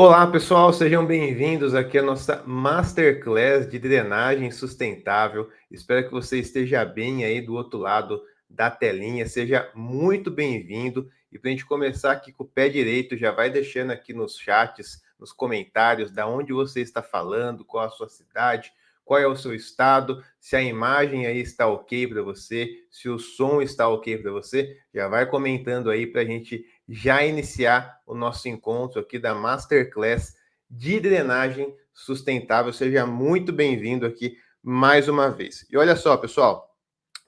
Olá, pessoal, sejam bem-vindos aqui à nossa Masterclass de drenagem sustentável. Espero que você esteja bem aí do outro lado da telinha. Seja muito bem-vindo. E para a gente começar aqui com o pé direito, já vai deixando aqui nos chats, nos comentários, da onde você está falando, qual a sua cidade, qual é o seu estado, se a imagem aí está ok para você, se o som está ok para você. Já vai comentando aí para a gente já iniciar o nosso encontro aqui da Masterclass de drenagem sustentável. Seja muito bem-vindo aqui mais uma vez. E olha só, pessoal,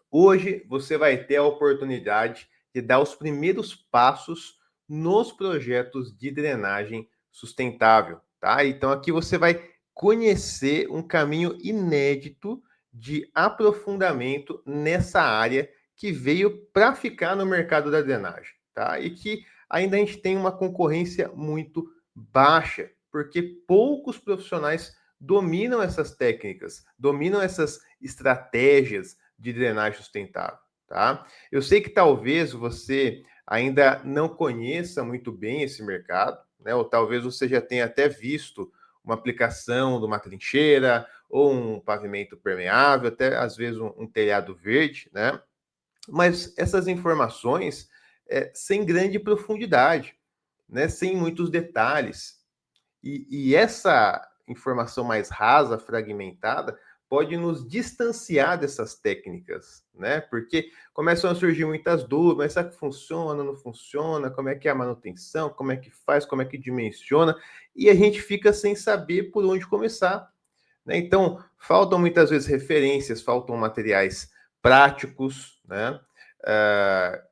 hoje você vai ter a oportunidade de dar os primeiros passos nos projetos de drenagem sustentável, tá? Então aqui você vai conhecer um caminho inédito de aprofundamento nessa área que veio para ficar no mercado da drenagem, tá? E que ainda a gente tem uma concorrência muito baixa, porque poucos profissionais dominam essas técnicas, dominam essas estratégias de drenagem sustentável, tá? Eu sei que talvez você ainda não conheça muito bem esse mercado, né? Ou talvez você já tenha até visto uma aplicação de uma trincheira ou um pavimento permeável, até às vezes um telhado verde, né? Mas essas informações sem grande profundidade, né? Sem muitos detalhes. E essa informação mais rasa, fragmentada, pode nos distanciar dessas técnicas, né? Porque começam a surgir muitas dúvidas, mas será que funciona, não funciona? Como é que é a manutenção? Como é que faz? Como é que dimensiona? E a gente fica sem saber por onde começar, né? Então, faltam muitas vezes referências, faltam materiais práticos, né?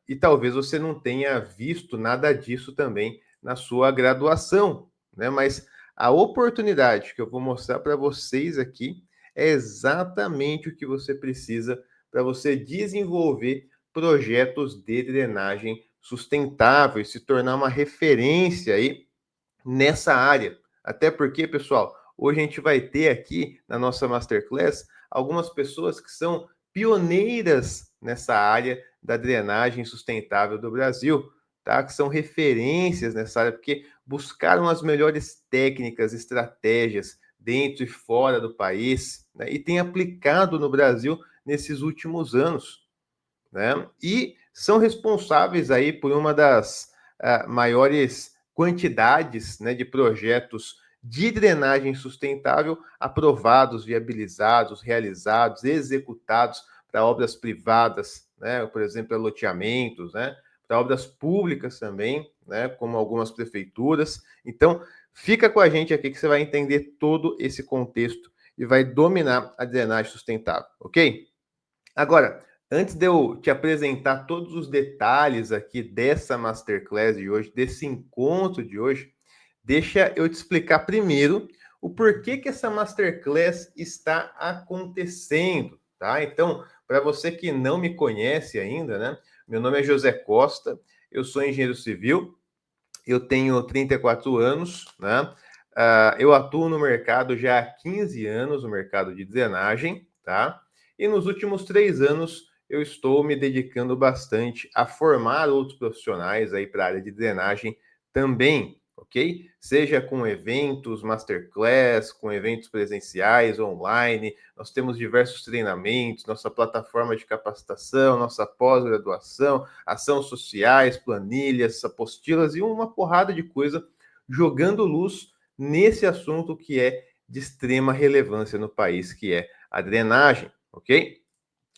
E talvez você não tenha visto nada disso também na sua graduação, né? Mas a oportunidade que eu vou mostrar para vocês aqui é exatamente o que você precisa para você desenvolver projetos de drenagem sustentável e se tornar uma referência aí nessa área. Até porque, pessoal, hoje a gente vai ter aqui na nossa Masterclass algumas pessoas que são pioneiras nessa área da drenagem sustentável do Brasil, tá? Que são referências nessa área, porque buscaram as melhores técnicas, estratégias dentro e fora do país, né? E têm aplicado no Brasil nesses últimos anos, né? E são responsáveis aí por uma das maiores quantidades, né, de projetos de drenagem sustentável aprovados, viabilizados, realizados, executados para obras privadas, né, por exemplo, loteamentos, né, para obras públicas também, né, como algumas prefeituras. Então, fica com a gente aqui que você vai entender todo esse contexto e vai dominar a drenagem sustentável, ok? Agora, antes de eu te apresentar todos os detalhes aqui dessa masterclass de hoje, desse encontro de hoje, deixa eu te explicar primeiro o porquê que essa masterclass está acontecendo, tá? Então, para você que não me conhece ainda, né? Meu nome é José Costa, eu sou engenheiro civil, eu tenho 34 anos, né? Eu atuo no mercado já há 15 anos, no mercado de drenagem, tá? E nos últimos 3 anos eu estou me dedicando bastante a formar outros profissionais aí para a área de drenagem também, ok? Seja com eventos, masterclass, com eventos presenciais, online, nós temos diversos treinamentos, nossa plataforma de capacitação, nossa pós-graduação, ações sociais, planilhas, apostilas e uma porrada de coisa jogando luz nesse assunto que é de extrema relevância no país, que é a drenagem, ok?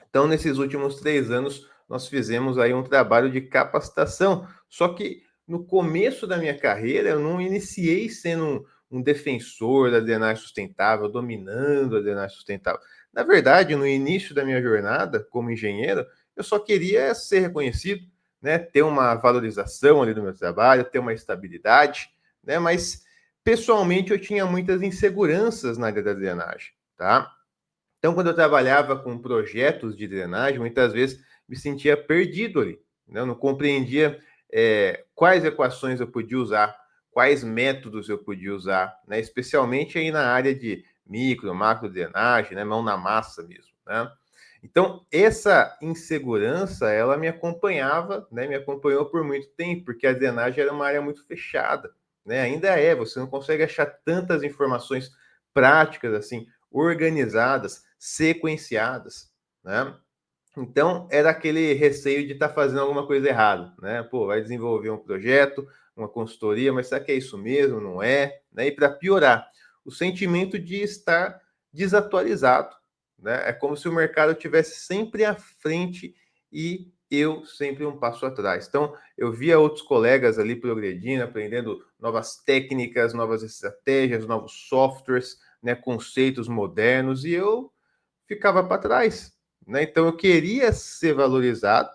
Então, nesses últimos 3 anos, nós fizemos aí um trabalho de capacitação, só que no começo da minha carreira, eu não iniciei sendo um defensor da drenagem sustentável, dominando a drenagem sustentável. Na verdade, no início da minha jornada como engenheiro, eu só queria ser reconhecido, né, ter uma valorização ali do meu trabalho, ter uma estabilidade, né, mas pessoalmente eu tinha muitas inseguranças na área da drenagem, tá? Então, quando eu trabalhava com projetos de drenagem, muitas vezes me sentia perdido ali, né? Eu não compreendia quais equações eu podia usar, quais métodos eu podia usar, né? Especialmente aí na área de micro, macro drenagem, né? Mão na massa mesmo, né? Então, essa insegurança, ela me acompanhava, né? Me acompanhou por muito tempo, porque a drenagem era uma área muito fechada, né? Ainda é, você não consegue achar tantas informações práticas assim, organizadas, sequenciadas, né? Então, era aquele receio de estar fazendo alguma coisa errada, né? Pô, vai desenvolver um projeto, uma consultoria, mas será que é isso mesmo? Não é? Né? E para piorar, o sentimento de estar desatualizado, né? É como se o mercado estivesse sempre à frente e eu sempre um passo atrás. Então, eu via outros colegas ali progredindo, aprendendo novas técnicas, novas estratégias, novos softwares, né? Conceitos modernos, e eu ficava para trás, né? Então eu queria ser valorizado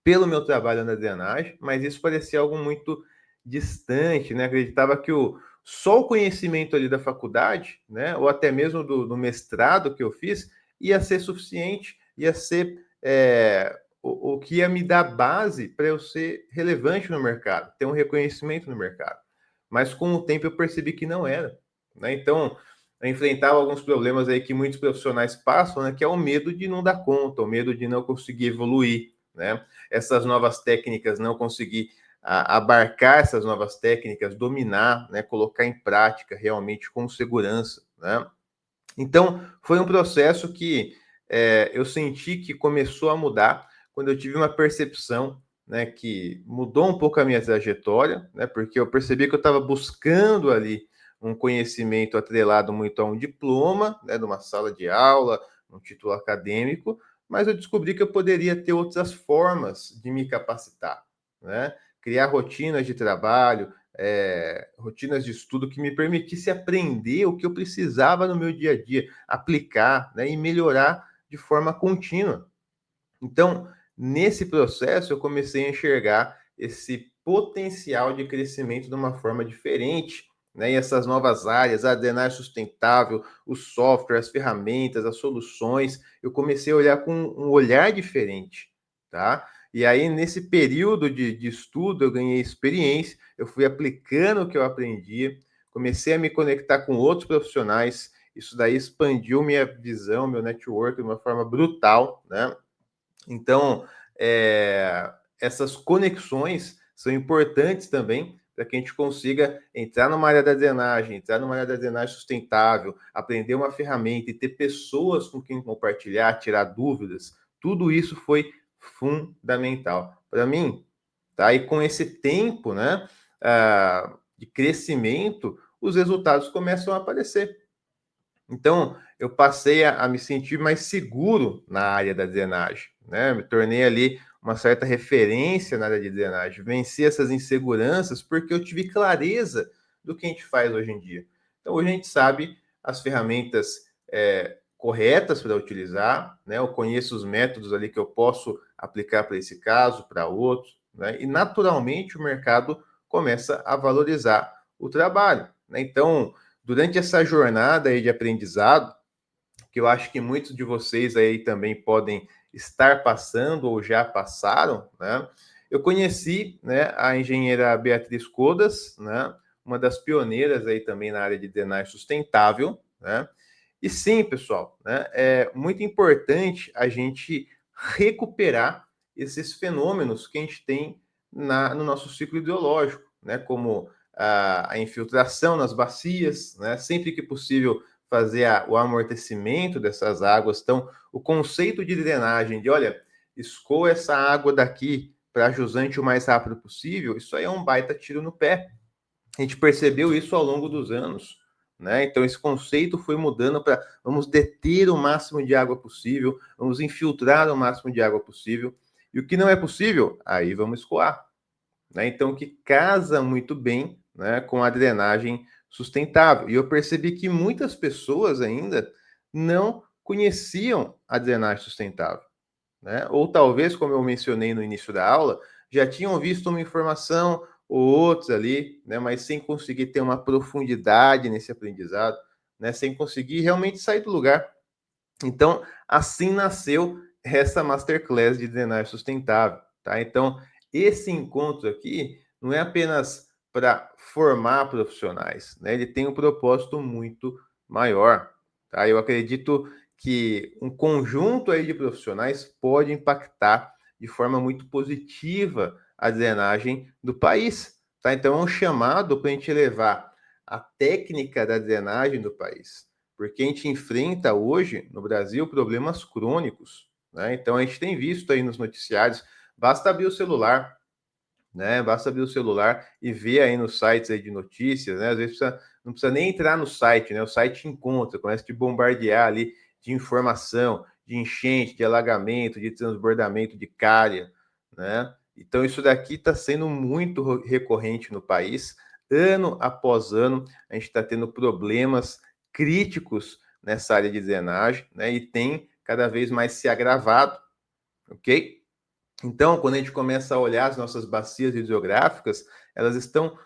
pelo meu trabalho na drenagem, mas isso parecia algo muito distante, né? Acreditava que só o conhecimento ali da faculdade, né? Ou até mesmo do mestrado que eu fiz, ia ser suficiente, ia ser o que ia me dar base para eu ser relevante no mercado, ter um reconhecimento no mercado. Mas com o tempo eu percebi que não era, né? Então eu enfrentava alguns problemas aí que muitos profissionais passam, né? Que é o medo de não dar conta, o medo de não conseguir evoluir, né? Essas novas técnicas, não conseguir abarcar essas novas técnicas, dominar, né? Colocar em prática realmente com segurança, né? Então, foi um processo que eu senti que começou a mudar quando eu tive uma percepção, né, que mudou um pouco a minha trajetória, né, porque eu percebi que eu estava buscando ali um conhecimento atrelado muito a um diploma, né, de uma sala de aula, um título acadêmico, mas eu descobri que eu poderia ter outras formas de me capacitar, né, criar rotinas de trabalho, rotinas de estudo que me permitisse aprender o que eu precisava no meu dia a dia, aplicar, né, e melhorar de forma contínua. Então, nesse processo, eu comecei a enxergar esse potencial de crescimento de uma forma diferente, né? E essas novas áreas, a drenagem sustentável, o software, as ferramentas, as soluções, eu comecei a olhar com um olhar diferente, tá? E aí, nesse período de estudo, eu ganhei experiência, eu fui aplicando o que eu aprendi, comecei a me conectar com outros profissionais, isso daí expandiu minha visão, meu network de uma forma brutal, né? Então, essas conexões são importantes também para que a gente consiga entrar numa área da drenagem, entrar numa área da drenagem sustentável, aprender uma ferramenta e ter pessoas com quem compartilhar, tirar dúvidas. Tudo isso foi fundamental para mim. Tá? E com esse tempo, né, de crescimento, os resultados começam a aparecer. Então, eu passei a me sentir mais seguro na área da drenagem, né? Me tornei ali uma certa referência na área de drenagem. Venci essas inseguranças porque eu tive clareza do que a gente faz hoje em dia. Então, hoje a gente sabe as ferramentas corretas para utilizar, né? Eu conheço os métodos ali que eu posso aplicar para esse caso, para outros, né? E naturalmente o mercado começa a valorizar o trabalho, né? Então, durante essa jornada aí de aprendizado, que eu acho que muitos de vocês aí também podem estar passando ou já passaram, né? Eu conheci, né, a engenheira Beatriz Codas, né, uma das pioneiras aí também na área de drenagem sustentável, né? E sim, pessoal, né, é muito importante a gente recuperar esses fenômenos que a gente tem no nosso ciclo hidrológico, né, como a infiltração nas bacias, né, sempre que possível fazer o amortecimento dessas águas. Então, o conceito de drenagem, de olha, escoa essa água daqui para jusante o mais rápido possível, isso aí é um baita tiro no pé. A gente percebeu isso ao longo dos anos, né? Então, esse conceito foi mudando para vamos deter o máximo de água possível, vamos infiltrar o máximo de água possível, e o que não é possível, aí vamos escoar, né? Então, que casa muito bem, né, com a drenagem sustentável. E eu percebi que muitas pessoas ainda não conheciam a drenagem sustentável, né? Ou talvez, como eu mencionei no início da aula, já tinham visto uma informação ou outra ali, né, mas sem conseguir ter uma profundidade nesse aprendizado, né, sem conseguir realmente sair do lugar. Então, assim nasceu essa masterclass de drenagem sustentável, tá? Então, esse encontro aqui não é apenas para formar profissionais, né? Ele tem um propósito muito maior, tá? Eu acredito que um conjunto aí de profissionais pode impactar de forma muito positiva a drenagem do país, tá? Então, é um chamado para a gente levar a técnica da drenagem do país, porque a gente enfrenta hoje, no Brasil, problemas crônicos, né? Então, a gente tem visto aí nos noticiários, basta abrir o celular, né? Basta abrir o celular e ver aí nos sites aí de notícias, né? Às vezes não precisa nem entrar no site, né? O site encontra, começa a te bombardear ali de informação, de enchente, de alagamento, de transbordamento de calha, né? Então isso daqui está sendo muito recorrente no país. Ano após ano, a gente está tendo problemas críticos nessa área de drenagem, né? E tem cada vez mais se agravado, ok? Então, quando a gente começa a olhar as nossas bacias hidrográficas, elas estão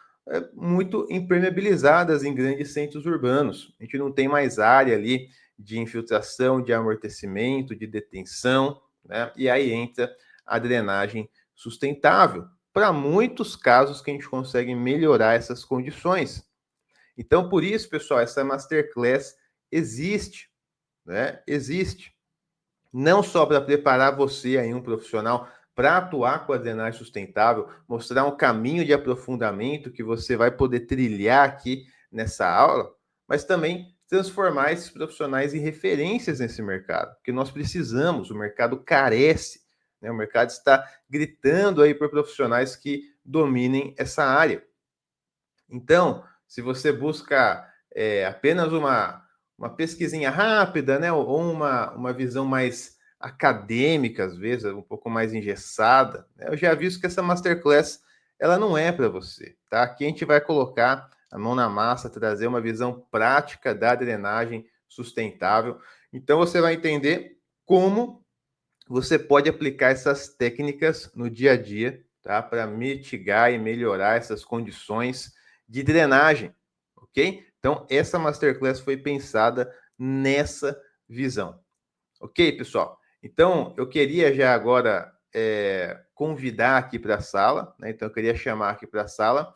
muito impermeabilizadas em grandes centros urbanos. A gente não tem mais área ali de infiltração, de amortecimento, de detenção, né? E aí entra a drenagem sustentável. Para muitos casos que a gente consegue melhorar essas condições. Então, por isso, pessoal, essa Masterclass existe, né? Existe. Não só para preparar você aí, um profissional, para atuar com a drenagem sustentável, mostrar um caminho de aprofundamento que você vai poder trilhar aqui nessa aula, mas também transformar esses profissionais em referências nesse mercado, porque nós precisamos, o mercado carece, né? O mercado está gritando aí por profissionais que dominem essa área. Então, se você busca apenas uma pesquisinha rápida, né, ou uma visão mais acadêmica, às vezes, um pouco mais engessada, né, eu já aviso que essa Masterclass ela não é para você, tá? Aqui a gente vai colocar a mão na massa, trazer uma visão prática da drenagem sustentável. Então, você vai entender como você pode aplicar essas técnicas no dia a dia, tá? Para mitigar e melhorar essas condições de drenagem, ok? Então, essa Masterclass foi pensada nessa visão. Ok, pessoal? Então, eu queria já agora convidar aqui para a sala, né? Então, eu queria chamar aqui para a sala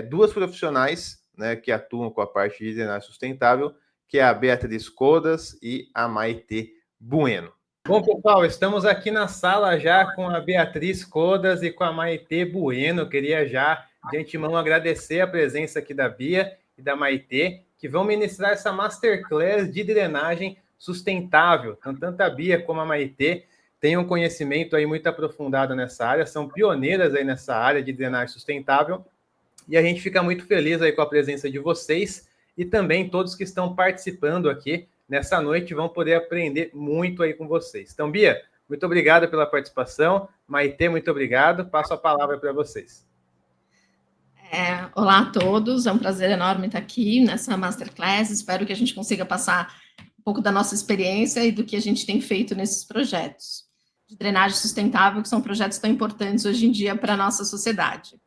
duas profissionais, né, que atuam com a parte de drenagem sustentável, que é a Beatriz Codas e a Maitê Bueno. Bom, pessoal, estamos aqui na sala já com a Beatriz Codas e com a Maitê Bueno. Eu queria já, de antemão, agradecer a presença aqui da Bia e da Maitê, que vão ministrar essa Masterclass de drenagem sustentável. Então, tanto a Bia como a Maitê têm um conhecimento aí muito aprofundado nessa área, são pioneiras aí nessa área de drenagem sustentável, e a gente fica muito feliz aí com a presença de vocês e também todos que estão participando aqui nessa noite vão poder aprender muito aí com vocês. Então, Bia, muito obrigado pela participação. Maitê, muito obrigado. Passo a palavra para vocês. Olá a todos, é um prazer enorme estar aqui nessa Masterclass. Espero que a gente consiga passar um pouco da nossa experiência e do que a gente tem feito nesses projetos de drenagem sustentável, que são projetos tão importantes hoje em dia para a nossa sociedade.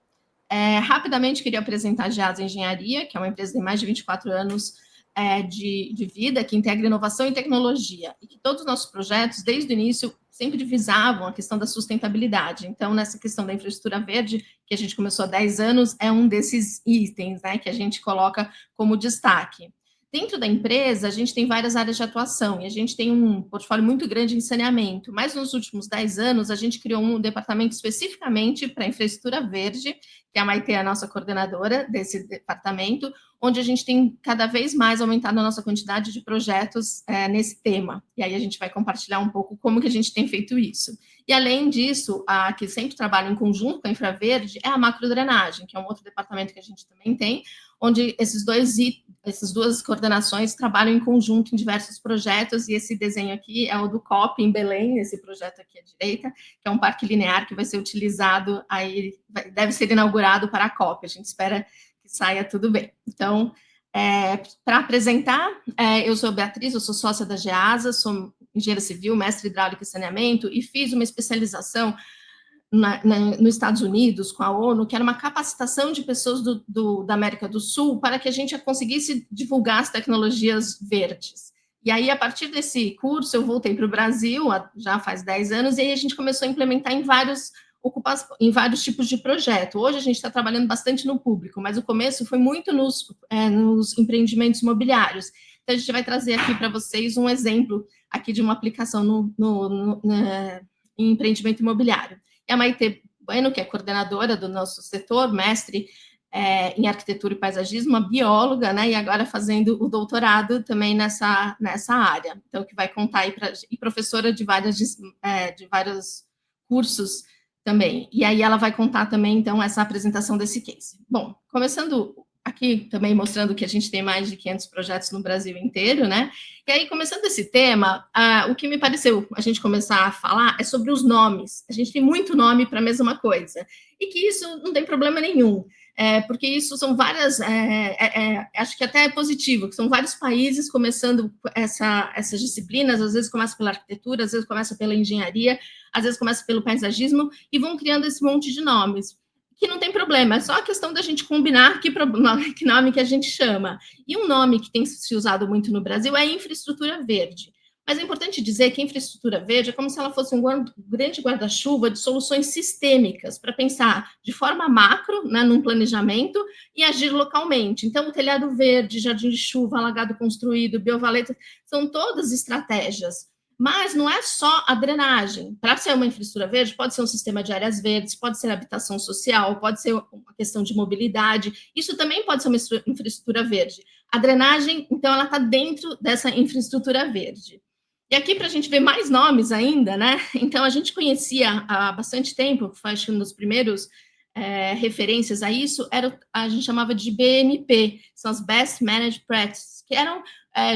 Rapidamente, queria apresentar a Geasa Engenharia, que é uma empresa que tem mais de 24 anos de vida, que integra inovação e tecnologia, e que todos os nossos projetos, desde o início, sempre visavam a questão da sustentabilidade. Então, nessa questão da infraestrutura verde, que a gente começou há 10 anos, é um desses itens, né, que a gente coloca como destaque. Dentro da empresa, a gente tem várias áreas de atuação, e a gente tem um portfólio muito grande em saneamento, mas nos últimos 10 anos, a gente criou um departamento especificamente para infraestrutura verde, que a Maitê é a nossa coordenadora desse departamento, onde a gente tem cada vez mais aumentado a nossa quantidade de projetos nesse tema. E aí a gente vai compartilhar um pouco como que a gente tem feito isso. E além disso, a que sempre trabalha em conjunto com a Infraverde é a macrodrenagem, que é um outro departamento que a gente também tem, onde essas duas coordenações trabalham em conjunto em diversos projetos, e esse desenho aqui é o do COP em Belém, esse projeto aqui à direita, que é um parque linear que vai ser utilizado, aí deve ser inaugurado para a COP, a gente espera que saia tudo bem. Então, para apresentar, eu sou Beatriz, eu sou sócia da Geasa, sou engenheira civil, mestre hidráulica e saneamento, e fiz uma especialização nos Estados Unidos, com a ONU, que era uma capacitação de pessoas da América do Sul para que a gente conseguisse divulgar as tecnologias verdes. E aí, a partir desse curso, eu voltei para o Brasil, já faz 10 anos, e aí a gente começou a implementar em vários tipos de projeto. Hoje a gente está trabalhando bastante no público, mas o começo foi muito nos empreendimentos imobiliários. Então, a gente vai trazer aqui para vocês um exemplo aqui de uma aplicação em empreendimento imobiliário. E a Maitê Bueno, que é coordenadora do nosso setor, mestre em arquitetura e paisagismo, uma bióloga, né, e agora fazendo o doutorado também nessa área. Então, que vai contar aí e professora de vários cursos também. E aí ela vai contar também, então, essa apresentação desse case. Bom, começando aqui também mostrando que a gente tem mais de 500 projetos no Brasil inteiro, né? E aí, começando esse tema, o que me pareceu a gente começar a falar é sobre os nomes. A gente tem muito nome para a mesma coisa. E que isso não tem problema nenhum. Porque isso são várias, acho que até é positivo, que são vários países começando essas disciplinas, às vezes começa pela arquitetura, às vezes começa pela engenharia, às vezes começa pelo paisagismo, e vão criando esse monte de nomes, que não tem problema, é só a questão da gente combinar que nome que a gente chama. E um nome que tem se usado muito no Brasil é infraestrutura verde. Mas é importante dizer que a infraestrutura verde é como se ela fosse um grande guarda-chuva de soluções sistêmicas para pensar de forma macro, né, num planejamento, e agir localmente. Então, o telhado verde, jardim de chuva, alagado construído, biovaleta, são todas estratégias. Mas não é só a drenagem. Para ser uma infraestrutura verde, pode ser um sistema de áreas verdes, pode ser habitação social, pode ser uma questão de mobilidade. Isso também pode ser uma infraestrutura verde. A drenagem, então, ela está dentro dessa infraestrutura verde. E aqui, para a gente ver mais nomes ainda, né? Então, a gente conhecia há bastante tempo, acho que um dos primeiros referências a isso, a gente chamava de BMP, são as Best Managed Practices, que eram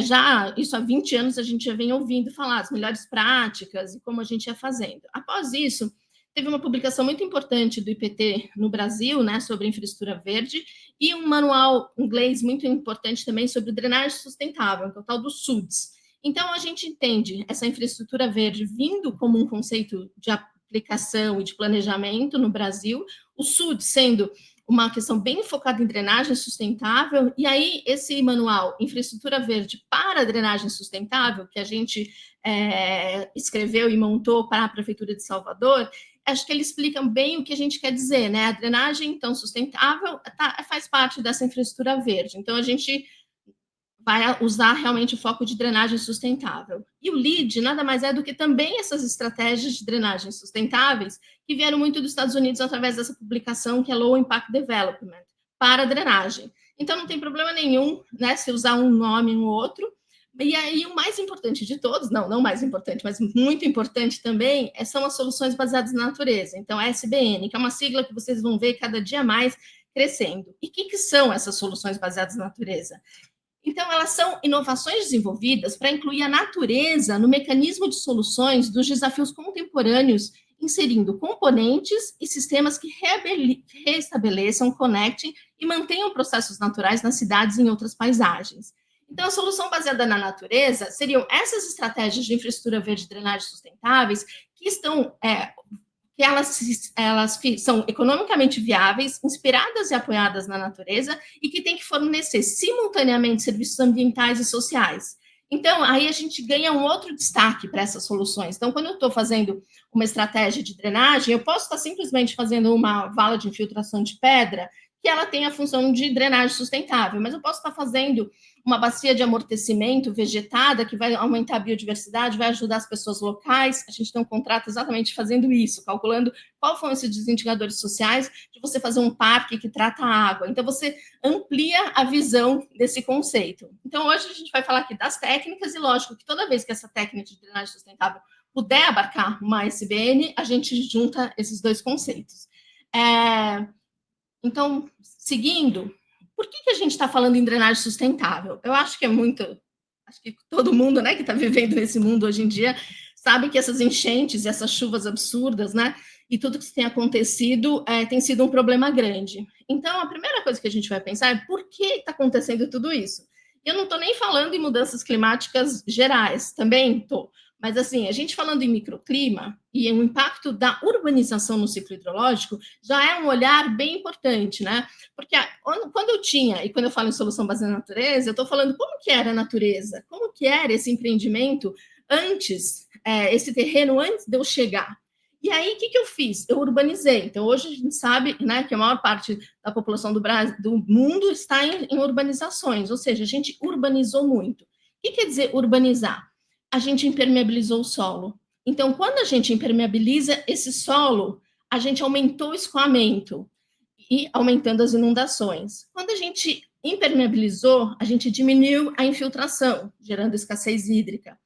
já, isso há 20 anos, a gente já vem ouvindo falar, as melhores práticas e como a gente ia fazendo. Após isso, teve uma publicação muito importante do IPT no Brasil, né, sobre infraestrutura verde, e um manual inglês muito importante também sobre drenagem sustentável, que é o tal do SUDS. Então, a gente entende essa infraestrutura verde vindo como um conceito de aplicação e de planejamento no Brasil, o SUD sendo uma questão bem focada em drenagem sustentável, e aí esse manual Infraestrutura Verde para Drenagem Sustentável, que a gente escreveu e montou para a Prefeitura de Salvador, acho que ele explica bem o que a gente quer dizer, né? A drenagem, então, sustentável faz parte dessa infraestrutura verde. Então, a gente vai usar realmente o foco de drenagem sustentável. E o LEED nada mais é do que também essas estratégias de drenagem sustentáveis que vieram muito dos Estados Unidos através dessa publicação que é Low Impact Development, para drenagem. Então, não tem problema nenhum, né, se usar um nome ou outro. E aí, o mais importante de todos, não mais importante, mas muito importante também, são as soluções baseadas na natureza. Então, a SBN, que é uma sigla que vocês vão ver cada dia mais crescendo. E o que são essas soluções baseadas na natureza? Então, elas são inovações desenvolvidas para incluir a natureza no mecanismo de soluções dos desafios contemporâneos, inserindo componentes e sistemas que reestabeleçam, conectem e mantenham processos naturais nas cidades e em outras paisagens. Então, a solução baseada na natureza seriam essas estratégias de infraestrutura verde e drenagem sustentáveis que estão que elas são economicamente viáveis, inspiradas e apoiadas na natureza e que têm que fornecer simultaneamente serviços ambientais e sociais. Então, aí a gente ganha um outro destaque para essas soluções. Então, quando eu estou fazendo uma estratégia de drenagem, eu posso estar simplesmente fazendo uma vala de infiltração de pedra que ela tem a função de drenagem sustentável, mas eu posso estar fazendo uma bacia de amortecimento vegetada que vai aumentar a biodiversidade, vai ajudar as pessoas locais. A gente tem um contrato exatamente fazendo isso, calculando qual foram esses indicadores sociais de você fazer um parque que trata a água. Então, você amplia a visão desse conceito. Então, hoje a gente vai falar aqui das técnicas e, lógico, que toda vez que essa técnica de drenagem sustentável puder abarcar uma SBN, a gente junta esses dois conceitos. Então, seguindo, por que a gente está falando em drenagem sustentável? Eu acho que acho que todo mundo, né, que está vivendo nesse mundo hoje em dia, sabe que essas enchentes e essas chuvas absurdas, né, e tudo que tem acontecido tem sido um problema grande. Então, a primeira coisa que a gente vai pensar é por que está acontecendo tudo isso? Eu não estou nem falando em mudanças climáticas gerais, também estou. Mas, assim, a gente falando em microclima e o impacto da urbanização no ciclo hidrológico já é um olhar bem importante, né? Porque quando eu falo em solução baseada na natureza, eu estou falando como que era a natureza, como que era esse empreendimento antes, esse terreno antes de eu chegar. E aí, o que eu fiz? Eu urbanizei. Então, hoje a gente sabe, né, que a maior parte da população do mundo está em urbanizações, ou seja, a gente urbanizou muito. O que quer dizer urbanizar? A gente impermeabilizou o solo. Então, quando a gente impermeabiliza esse solo, a gente aumentou o escoamento e aumentando as inundações. Quando a gente impermeabilizou, a gente diminuiu a infiltração, gerando escassez hídrica.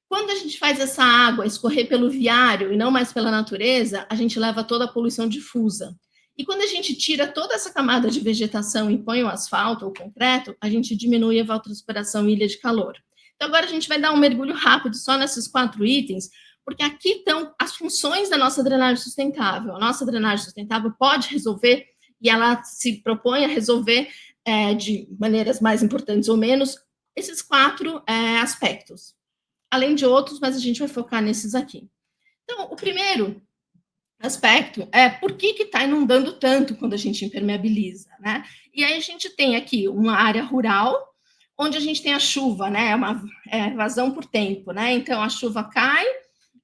Quando a gente faz essa água escorrer pelo viário e não mais pela natureza, a gente leva toda a poluição difusa. E quando a gente tira toda essa camada de vegetação e põe o asfalto ou o concreto, a gente diminui a evapotranspiração e ilha de calor. Então, agora a gente vai dar um mergulho rápido só nesses 4 itens, porque aqui estão as funções da nossa drenagem sustentável. A nossa drenagem sustentável pode resolver, e ela se propõe a resolver de maneiras mais importantes ou menos, esses 4 aspectos. Além de outros, mas a gente vai focar nesses aqui. Então, o primeiro aspecto é por que está inundando tanto quando a gente impermeabiliza, né? E aí a gente tem aqui uma área rural, onde a gente tem a chuva, né? Uma vazão por tempo, né? Então, a chuva cai,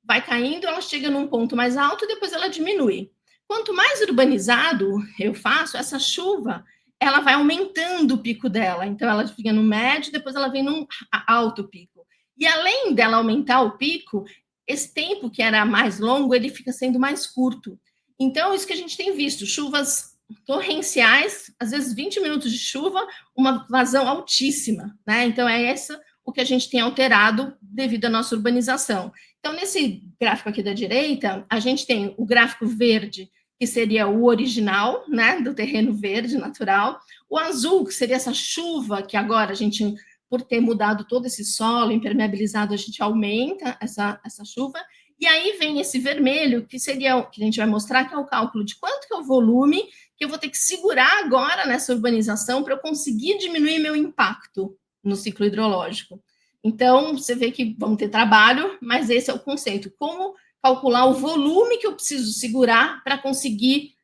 vai caindo, ela chega num ponto mais alto e depois ela diminui. Quanto mais urbanizado eu faço, essa chuva, ela vai aumentando o pico dela. Então, ela fica no médio, depois ela vem num alto pico. E além dela aumentar o pico, esse tempo que era mais longo, ele fica sendo mais curto. Então, isso que a gente tem visto, chuvas torrenciais, às vezes 20 minutos de chuva, uma vazão altíssima, né? Então, é essa o que a gente tem alterado devido à nossa urbanização. Então, nesse gráfico aqui da direita, a gente tem o gráfico verde, que seria o original, né, do terreno verde natural, o azul, que seria essa chuva que agora a gente, por ter mudado todo esse solo impermeabilizado, a gente aumenta essa chuva, e aí vem esse vermelho, que seria o que a gente vai mostrar, que é o cálculo de quanto que é o volume que eu vou ter que segurar agora nessa urbanização para eu conseguir diminuir meu impacto no ciclo hidrológico. Então, você vê que vamos ter trabalho, mas esse é o conceito. Como calcular o volume que eu preciso segurar para conseguir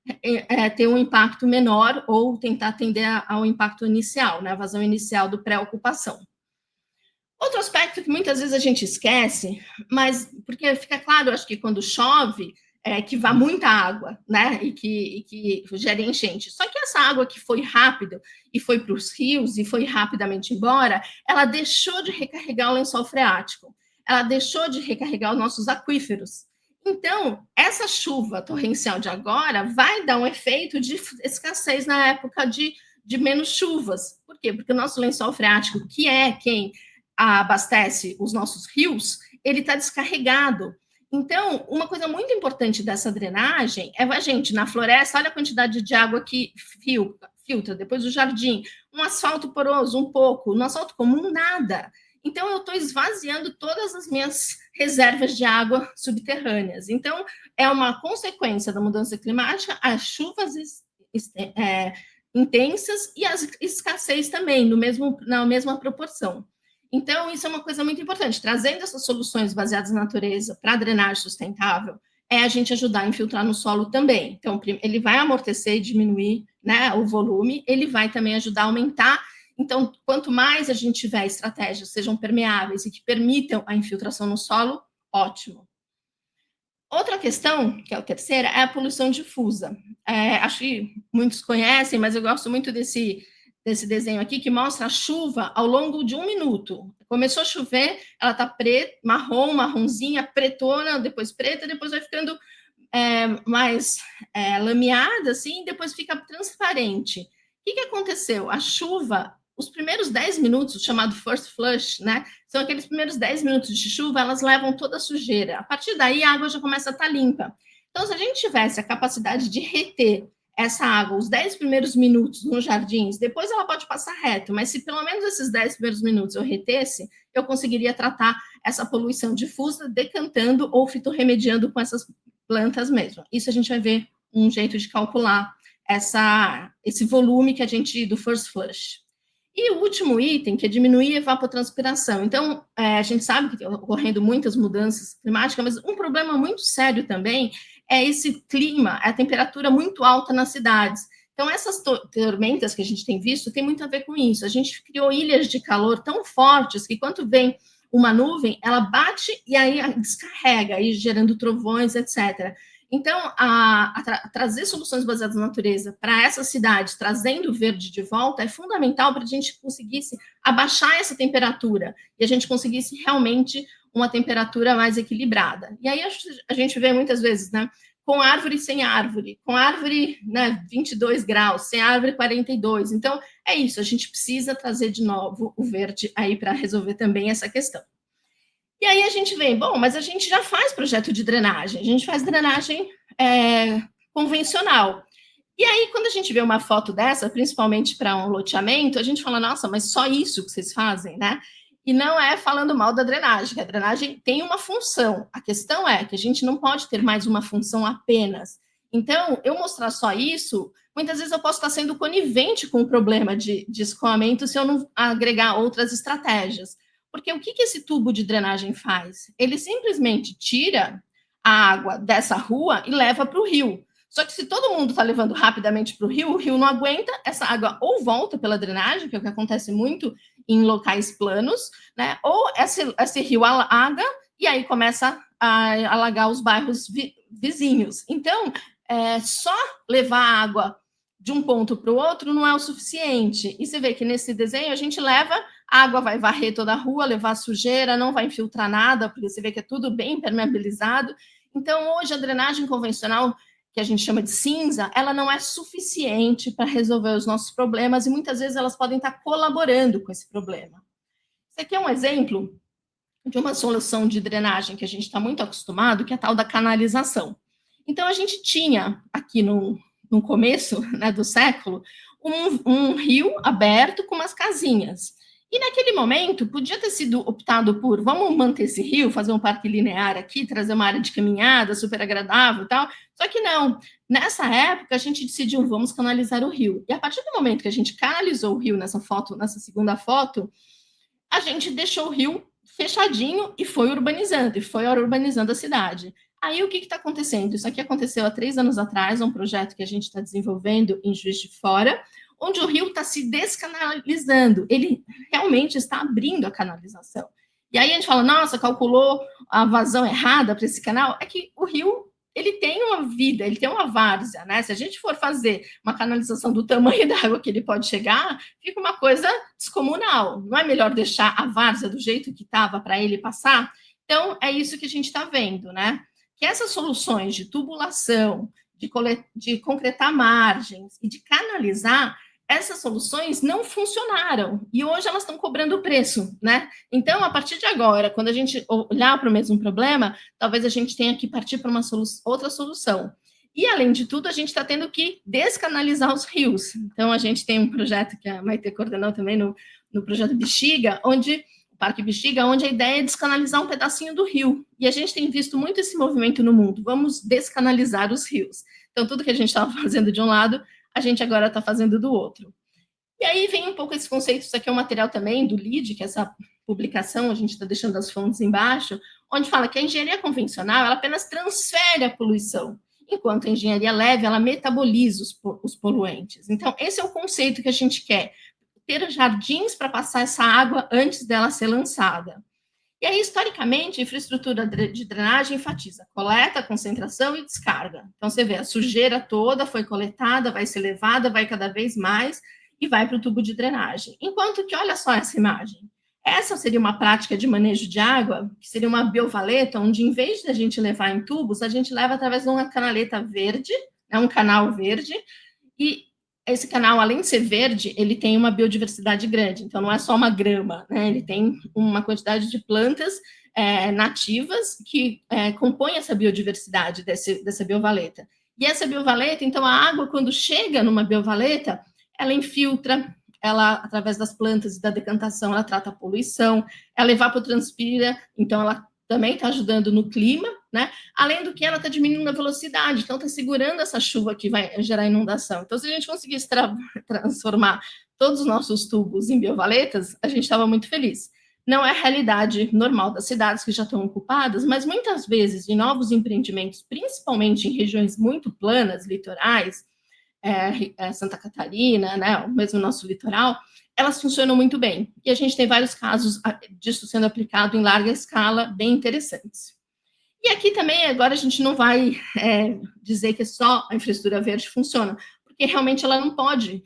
ter um impacto menor ou tentar atender ao impacto inicial, né, a vazão inicial do pré-ocupação. Outro aspecto que muitas vezes a gente esquece, mas porque fica claro, acho que quando chove, que vá muita água, né, e que gere enchente. Só que essa água que foi rápido e foi para os rios e foi rapidamente embora, ela deixou de recarregar o lençol freático, ela deixou de recarregar os nossos aquíferos. Então, essa chuva torrencial de agora vai dar um efeito de escassez na época de menos chuvas. Por quê? Porque o nosso lençol freático, que é quem abastece os nossos rios, ele está descarregado. Então, uma coisa muito importante dessa drenagem é a gente, na floresta, olha a quantidade de água que filtra, depois do jardim, um asfalto poroso, um pouco, no asfalto comum, nada. Então, eu estou esvaziando todas as minhas reservas de água subterrâneas. Então, é uma consequência da mudança climática, as chuvas intensas e as escassez também, na mesma proporção. Então, isso é uma coisa muito importante. Trazendo essas soluções baseadas na natureza para a drenagem sustentável, é a gente ajudar a infiltrar no solo também. Então, ele vai amortecer e diminuir, né, o volume, ele vai também ajudar a aumentar. Então, quanto mais a gente tiver estratégias, sejam permeáveis e que permitam a infiltração no solo, ótimo. Outra questão, que é a terceira, é a poluição difusa. Acho que muitos conhecem, mas eu gosto muito desse desenho aqui, que mostra a chuva ao longo de 1 minuto. Começou a chover, ela está preta, marronzinha, pretona, depois preta, depois vai ficando mais lameada, assim, depois fica transparente. O que aconteceu? A chuva, os primeiros 10 minutos, chamado first flush, né, são aqueles primeiros 10 minutos de chuva, elas levam toda a sujeira. A partir daí, a água já começa a estar limpa. Então, se a gente tivesse a capacidade de reter essa água, os 10 primeiros minutos nos jardins, depois ela pode passar reto, mas se pelo menos esses 10 primeiros minutos eu retesse, eu conseguiria tratar essa poluição difusa decantando ou fitorremediando com essas plantas mesmo. Isso a gente vai ver um jeito de calcular esse volume que a gente, do first flush. E o último item, que é diminuir a evapotranspiração. Então, a gente sabe que estão ocorrendo muitas mudanças climáticas, mas um problema muito sério também é esse clima, a temperatura muito alta nas cidades. Então, essas tormentas que a gente tem visto tem muito a ver com isso. A gente criou ilhas de calor tão fortes que quando vem uma nuvem, ela bate e aí descarrega, aí gerando trovões, etc. Então, trazer soluções baseadas na natureza para essas cidades, trazendo o verde de volta, é fundamental para a gente conseguisse abaixar essa temperatura e a gente conseguisse realmente uma temperatura mais equilibrada. E aí a gente vê muitas vezes, né, com árvore e sem árvore, com árvore, né, 22 graus, sem árvore 42. Então, é isso, a gente precisa trazer de novo o verde aí para resolver também essa questão. E aí a gente vem, bom, mas a gente já faz projeto de drenagem, a gente faz drenagem convencional. E aí, quando a gente vê uma foto dessa, principalmente para um loteamento, a gente fala, nossa, mas só isso que vocês fazem, né? E não é falando mal da drenagem, que a drenagem tem uma função. A questão é que a gente não pode ter mais uma função apenas. Então, eu mostrar só isso, muitas vezes eu posso estar sendo conivente com o problema de escoamento se eu não agregar outras estratégias. Porque o que esse tubo de drenagem faz? Ele simplesmente tira a água dessa rua e leva para o rio. Só que se todo mundo está levando rapidamente para o rio não aguenta, essa água ou volta pela drenagem, que é o que acontece muito em locais planos, né? Ou esse rio alaga e aí começa a alagar os bairros vizinhos. Então, só levar água de um ponto para o outro não é o suficiente. E você vê que nesse desenho a gente leva, a água vai varrer toda a rua, levar sujeira, não vai infiltrar nada, porque você vê que é tudo bem impermeabilizado. Então, hoje a drenagem convencional, que a gente chama de cinza, ela não é suficiente para resolver os nossos problemas e muitas vezes elas podem estar colaborando com esse problema. Esse aqui é um exemplo de uma solução de drenagem que a gente está muito acostumado, que é a tal da canalização. Então, a gente tinha aqui no começo, né, do século, um rio aberto com umas casinhas. E naquele momento, podia ter sido optado por, vamos manter esse rio, fazer um parque linear aqui, trazer uma área de caminhada super agradável e tal. Só que não. Nessa época, a gente decidiu, vamos canalizar o rio. E a partir do momento que a gente canalizou o rio nessa segunda foto, a gente deixou o rio fechadinho e foi urbanizando a cidade. Aí, o que está acontecendo? Isso aqui aconteceu há 3 anos atrás, um projeto que a gente está desenvolvendo em Juiz de Fora, onde o rio está se descanalizando, ele realmente está abrindo a canalização. E aí a gente fala, nossa, calculou a vazão errada para esse canal? É que o rio, ele tem uma vida, ele tem uma várzea, né? Se a gente for fazer uma canalização do tamanho da água que ele pode chegar, fica uma coisa descomunal. Não é melhor deixar a várzea do jeito que estava para ele passar? Então, é isso que a gente está vendo, né? Que essas soluções de tubulação, de concretar margens e de canalizar, essas soluções não funcionaram e hoje elas estão cobrando preço, né? Então, a partir de agora, quando a gente olhar para o mesmo problema, talvez a gente tenha que partir para uma outra solução. E, além de tudo, a gente está tendo que descanalizar os rios. Então, a gente tem um projeto que a Maite coordenou também no projeto Bexiga, Parque Bexiga, onde a ideia é descanalizar um pedacinho do rio. E a gente tem visto muito esse movimento no mundo, vamos descanalizar os rios. Então, tudo que a gente estava fazendo de um lado, a gente agora está fazendo do outro. E aí vem um pouco esse conceito, isso aqui é um material também do LEED, que é essa publicação, a gente está deixando as fontes embaixo, onde fala que a engenharia convencional, ela apenas transfere a poluição, enquanto a engenharia leve, ela metaboliza os poluentes. Então, esse é o conceito que a gente quer, ter jardins para passar essa água antes dela ser lançada. E aí, historicamente, a infraestrutura de drenagem enfatiza coleta, concentração e descarga. Então, você vê, a sujeira toda foi coletada, vai ser levada, vai cada vez mais e vai para o tubo de drenagem. Enquanto que, olha só essa imagem. Essa seria uma prática de manejo de água, que seria uma biovaleta, onde, em vez de a gente levar em tubos, a gente leva através de uma canaleta verde, né, um canal verde, e esse canal, além de ser verde, ele tem uma biodiversidade grande, então não é só uma grama, né? Ele tem uma quantidade de plantas nativas que compõem essa biodiversidade dessa biovaleta. E essa biovaleta, então, a água, quando chega numa biovaleta, ela infiltra, ela, através das plantas e da decantação, ela trata a poluição, ela evapotranspira, então ela também está ajudando no clima, né? Além do que ela está diminuindo a velocidade, então está segurando essa chuva que vai gerar inundação. Então, se a gente conseguisse transformar todos os nossos tubos em biovaletas, a gente estava muito feliz. Não é a realidade normal das cidades que já estão ocupadas, mas muitas vezes em novos empreendimentos, principalmente em regiões muito planas, litorais, Santa Catarina, né, o mesmo nosso litoral, elas funcionam muito bem. E a gente tem vários casos disso sendo aplicado em larga escala, bem interessantes. E aqui também, agora a gente não vai dizer que só a infraestrutura verde funciona, porque realmente ela não pode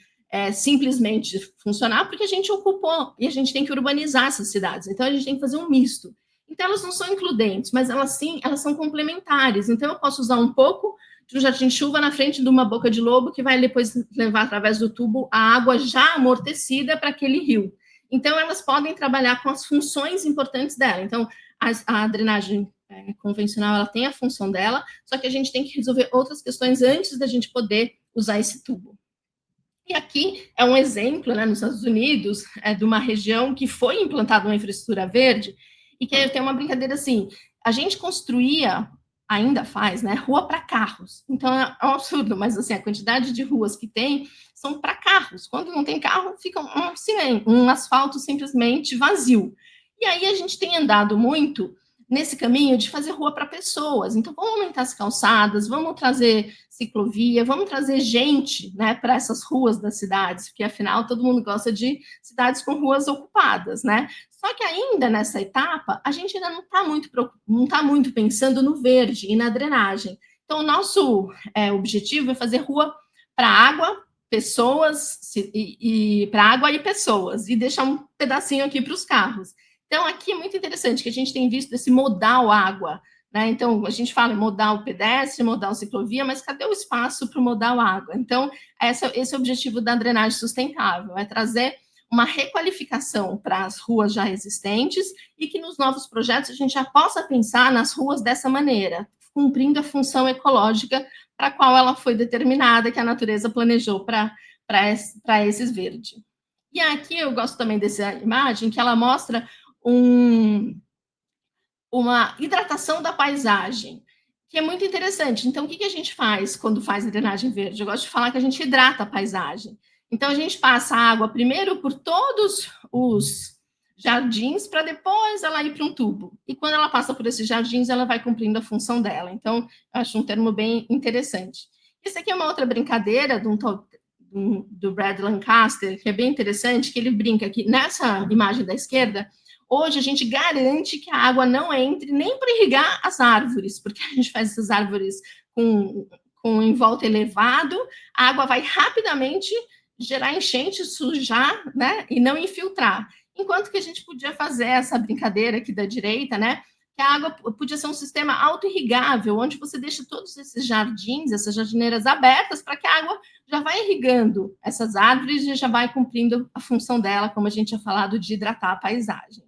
simplesmente funcionar, porque a gente ocupou e a gente tem que urbanizar essas cidades. Então, a gente tem que fazer um misto. Então, elas não são includentes, mas elas sim, elas são complementares. Então, eu posso usar um pouco de um jardim de chuva na frente de uma boca de lobo que vai depois levar através do tubo a água já amortecida para aquele rio. Então, elas podem trabalhar com as funções importantes dela. Então, a drenagem convencional, ela tem a função dela, só que a gente tem que resolver outras questões antes da gente poder usar esse tubo. E aqui é um exemplo, né, nos Estados Unidos, de uma região que foi implantada uma infraestrutura verde, e que tem uma brincadeira assim, a gente construía, ainda faz, né, rua para carros. Então, é um absurdo, mas assim, a quantidade de ruas que tem são para carros. Quando não tem carro, fica um asfalto simplesmente vazio. E aí a gente tem andado muito nesse caminho de fazer rua para pessoas. Então, vamos aumentar as calçadas, vamos trazer ciclovia, vamos trazer gente, né, para essas ruas das cidades, porque afinal todo mundo gosta de cidades com ruas ocupadas, né? Só que ainda nessa etapa, a gente ainda não tá muito pensando no verde e na drenagem. Então, o nosso objetivo é fazer rua para água, pessoas, e para água e pessoas, e deixar um pedacinho aqui para os carros. Então, aqui é muito interessante que a gente tem visto esse modal água, né? Então, a gente fala em modal pedestre, modal ciclovia, mas cadê o espaço para o modal água? Então, esse é o objetivo da drenagem sustentável, é trazer uma requalificação para as ruas já existentes e que nos novos projetos a gente já possa pensar nas ruas dessa maneira, cumprindo a função ecológica para a qual ela foi determinada, que a natureza planejou para esses verdes. E aqui eu gosto também dessa imagem, que ela mostra uma hidratação da paisagem, que é muito interessante. Então, o que a gente faz quando faz drenagem verde? Eu gosto de falar que a gente hidrata a paisagem. Então, a gente passa a água primeiro por todos os jardins, para depois ela ir para um tubo. E quando ela passa por esses jardins, ela vai cumprindo a função dela. Então, eu acho um termo bem interessante. Isso aqui é uma outra brincadeira do Brad Lancaster, que é bem interessante, que ele brinca que nessa imagem da esquerda, hoje a gente garante que a água não entre nem para irrigar as árvores, porque a gente faz essas árvores com em volta elevado, a água vai rapidamente gerar enchente, sujar, né, e não infiltrar. Enquanto que a gente podia fazer essa brincadeira aqui da direita, né, que a água podia ser um sistema auto-irrigável, onde você deixa todos esses jardins, essas jardineiras abertas, para que a água já vai irrigando essas árvores e já vai cumprindo a função dela, como a gente tinha falado, de hidratar a paisagem.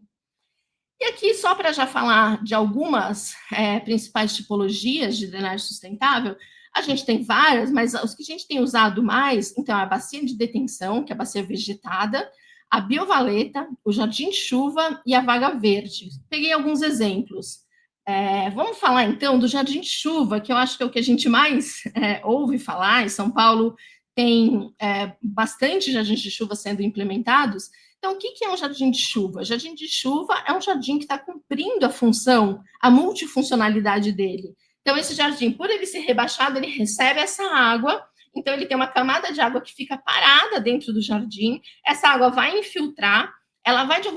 E aqui, só para já falar de algumas principais tipologias de drenagem sustentável, a gente tem várias, mas os que a gente tem usado mais, então, a bacia de detenção, que é a bacia vegetada, a biovaleta, o jardim de chuva e a vaga verde. Peguei alguns exemplos. Vamos falar, então, do jardim de chuva, que eu acho que é o que a gente mais ouve falar. Em São Paulo tem bastante jardins de chuva sendo implementados. Então, o que é um jardim de chuva? O jardim de chuva é um jardim que está cumprindo a função, a multifuncionalidade dele. Então, esse jardim, por ele ser rebaixado, ele recebe essa água, então ele tem uma camada de água que fica parada dentro do jardim, essa água vai infiltrar, ela vai de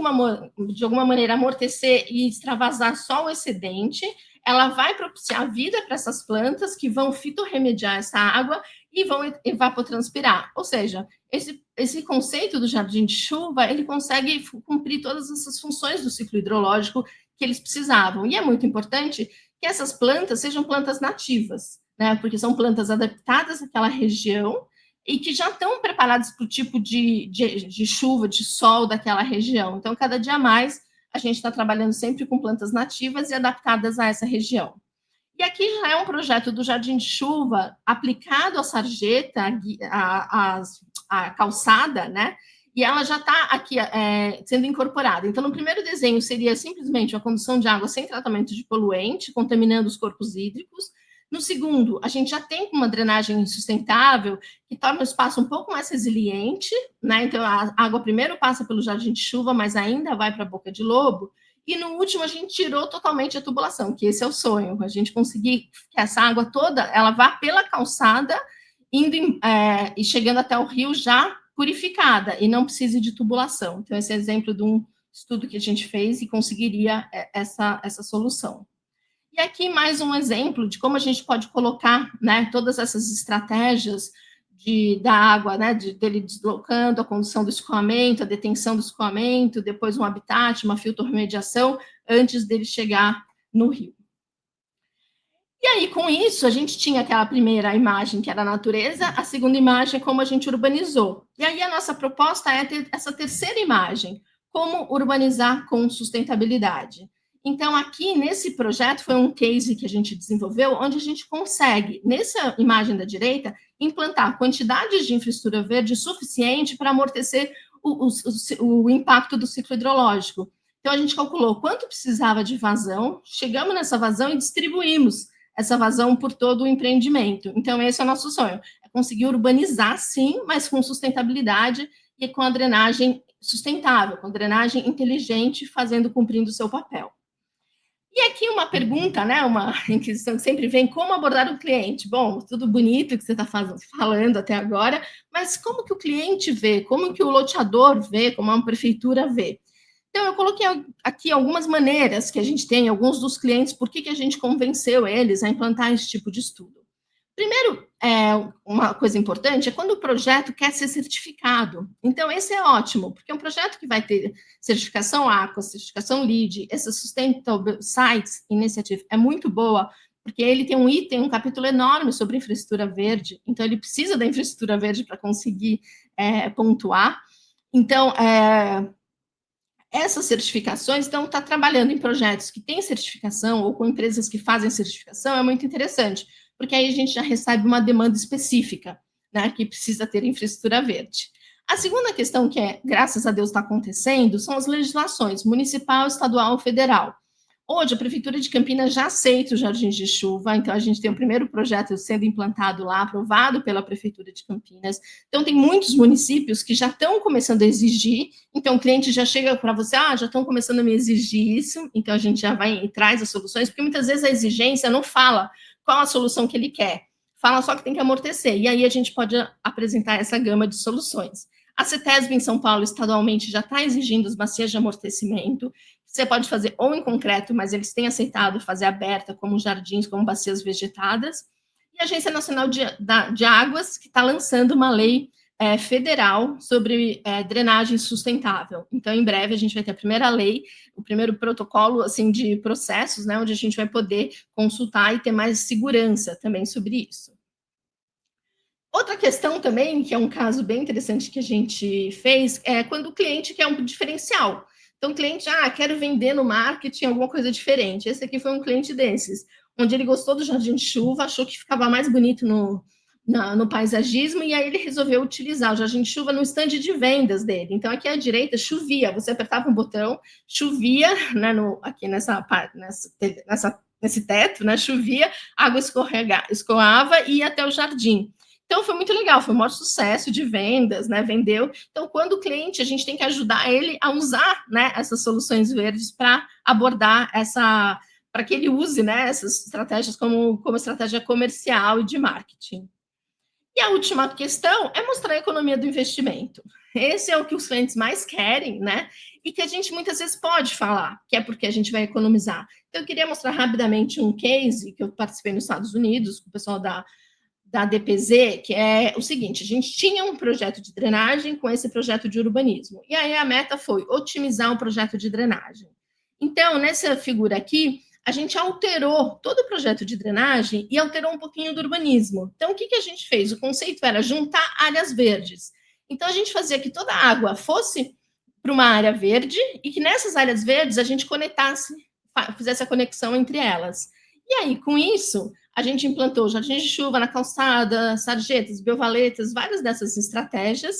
alguma maneira amortecer e extravasar só o excedente, ela vai propiciar vida para essas plantas que vão fitorremediar essa água e vão evapotranspirar. Ou seja, esse conceito do jardim de chuva, ele consegue cumprir todas essas funções do ciclo hidrológico que eles precisavam. E é muito importante que essas plantas sejam plantas nativas, né? Porque são plantas adaptadas àquela região e que já estão preparadas para o tipo de chuva, de sol daquela região. Então, cada dia mais, a gente está trabalhando sempre com plantas nativas e adaptadas a essa região. E aqui já é um projeto do Jardim de Chuva aplicado à sarjeta, a calçada, né? E ela já está aqui sendo incorporada. Então, no primeiro desenho seria simplesmente uma condução de água sem tratamento de poluente, contaminando os corpos hídricos. No segundo, a gente já tem uma drenagem sustentável que torna o espaço um pouco mais resiliente, né? Então, a água primeiro passa pelo Jardim de Chuva, mas ainda vai para a Boca de Lobo. E no último, a gente tirou totalmente a tubulação, que esse é o sonho, a gente conseguir que essa água toda, ela vá pela calçada, indo e chegando até o rio já purificada, e não precise de tubulação. Então, esse é exemplo de um estudo que a gente fez e conseguiria essa solução. E aqui mais um exemplo de como a gente pode colocar, né, todas essas estratégias da água, né, dele deslocando, a condução do escoamento, a detenção do escoamento, depois um habitat, uma filtromediação, antes dele chegar no rio. E aí, com isso, a gente tinha aquela primeira imagem, que era a natureza, a segunda imagem é como a gente urbanizou. E aí, a nossa proposta é ter essa terceira imagem, como urbanizar com sustentabilidade. Então, aqui, nesse projeto, foi um case que a gente desenvolveu, onde a gente consegue, nessa imagem da direita, implantar quantidades de infraestrutura verde suficiente para amortecer o impacto do ciclo hidrológico. Então, a gente calculou quanto precisava de vazão, chegamos nessa vazão e distribuímos essa vazão por todo o empreendimento. Então, esse é o nosso sonho, é conseguir urbanizar, sim, mas com sustentabilidade e com a drenagem sustentável, com drenagem inteligente, cumprindo o seu papel. E aqui uma pergunta, né, uma inquisição que sempre vem, como abordar o cliente? Bom, tudo bonito que você está falando até agora, mas como que o cliente vê? Como que o loteador vê? Como uma prefeitura vê? Então, eu coloquei aqui algumas maneiras que a gente tem, alguns dos clientes, por que a gente convenceu eles a implantar esse tipo de estudo. Primeiro, uma coisa importante é quando o projeto quer ser certificado. Então, esse é ótimo, porque é um projeto que vai ter certificação Aqua, certificação LEED, essa Sustainable Sites Initiative é muito boa, porque ele tem um capítulo enorme sobre infraestrutura verde, então ele precisa da infraestrutura verde para conseguir pontuar. Então, essas certificações, então, estar trabalhando em projetos que têm certificação ou com empresas que fazem certificação é muito interessante, porque aí a gente já recebe uma demanda específica, né, que precisa ter infraestrutura verde. A segunda questão que graças a Deus, está acontecendo são as legislações municipal, estadual, federal. Hoje, a Prefeitura de Campinas já aceita os jardins de chuva, então a gente tem o primeiro projeto sendo implantado lá, aprovado pela Prefeitura de Campinas. Então, tem muitos municípios que já estão começando a exigir, então o cliente já chega para você, já estão começando a me exigir isso, então a gente já vai e traz as soluções, porque muitas vezes a exigência não fala qual a solução que ele quer, fala só que tem que amortecer, e aí a gente pode apresentar essa gama de soluções. A CETESB em São Paulo, estadualmente, já está exigindo as bacias de amortecimento. Você pode fazer ou em concreto, mas eles têm aceitado fazer aberta, como jardins, como bacias vegetadas. E a Agência Nacional de Águas, que está lançando uma lei federal sobre drenagem sustentável. Então, em breve, a gente vai ter a primeira lei, o primeiro protocolo assim, de processos, né, onde a gente vai poder consultar e ter mais segurança também sobre isso. Outra questão também, que é um caso bem interessante que a gente fez, é quando o cliente quer um diferencial. Então, o cliente, quero vender no marketing alguma coisa diferente. Esse aqui foi um cliente desses, onde ele gostou do jardim de chuva, achou que ficava mais bonito no paisagismo, e aí ele resolveu utilizar o jardim de chuva no stand de vendas dele. Então, aqui à direita, chovia, você apertava um botão, chovia, né, aqui nesse teto, né, chovia, água escoava e ia até o jardim. Então, foi muito legal, foi um maior sucesso de vendas, né, vendeu. Então, quando o cliente, a gente tem que ajudar ele a usar, né, essas soluções verdes para abordar para que ele use, né, essas estratégias como estratégia comercial e de marketing. E a última questão é mostrar a economia do investimento. Esse é o que os clientes mais querem, né, e que a gente muitas vezes pode falar, que é porque a gente vai economizar. Então, eu queria mostrar rapidamente um case que eu participei nos Estados Unidos, com o pessoal da DPZ, que é o seguinte, a gente tinha um projeto de drenagem com esse projeto de urbanismo, e aí a meta foi otimizar um projeto de drenagem. Então, nessa figura aqui, a gente alterou todo o projeto de drenagem e alterou um pouquinho do urbanismo. Então, o que a gente fez? O conceito era juntar áreas verdes. Então, a gente fazia que toda a água fosse para uma área verde e que nessas áreas verdes a gente fizesse a conexão entre elas. E aí, com isso, a gente implantou jardins de chuva na calçada, sarjetas, biovaletas, várias dessas estratégias,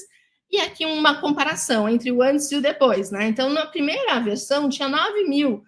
e aqui uma comparação entre o antes e o depois, né? Então, na primeira versão, tinha 9.000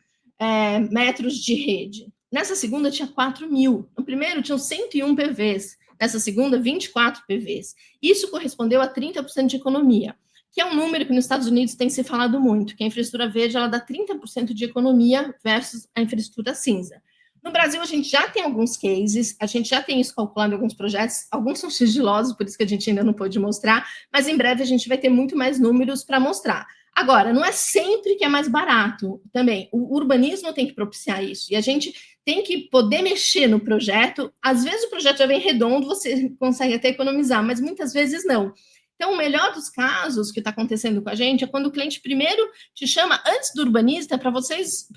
metros de rede. Nessa segunda, tinha 4.000. No primeiro, tinham 101 PVs. Nessa segunda, 24 PVs. Isso correspondeu a 30% de economia, que é um número que nos Estados Unidos tem se falado muito, que a infraestrutura verde ela dá 30% de economia versus a infraestrutura cinza. No Brasil, a gente já tem alguns cases, a gente já tem isso calculado em alguns projetos, alguns são sigilosos, por isso que a gente ainda não pôde mostrar, mas em breve a gente vai ter muito mais números para mostrar. Agora, não é sempre que é mais barato também, o urbanismo tem que propiciar isso, e a gente tem que poder mexer no projeto, às vezes o projeto já vem redondo, você consegue até economizar, mas muitas vezes não. Então, o melhor dos casos que está acontecendo com a gente é quando o cliente primeiro te chama antes do urbanista para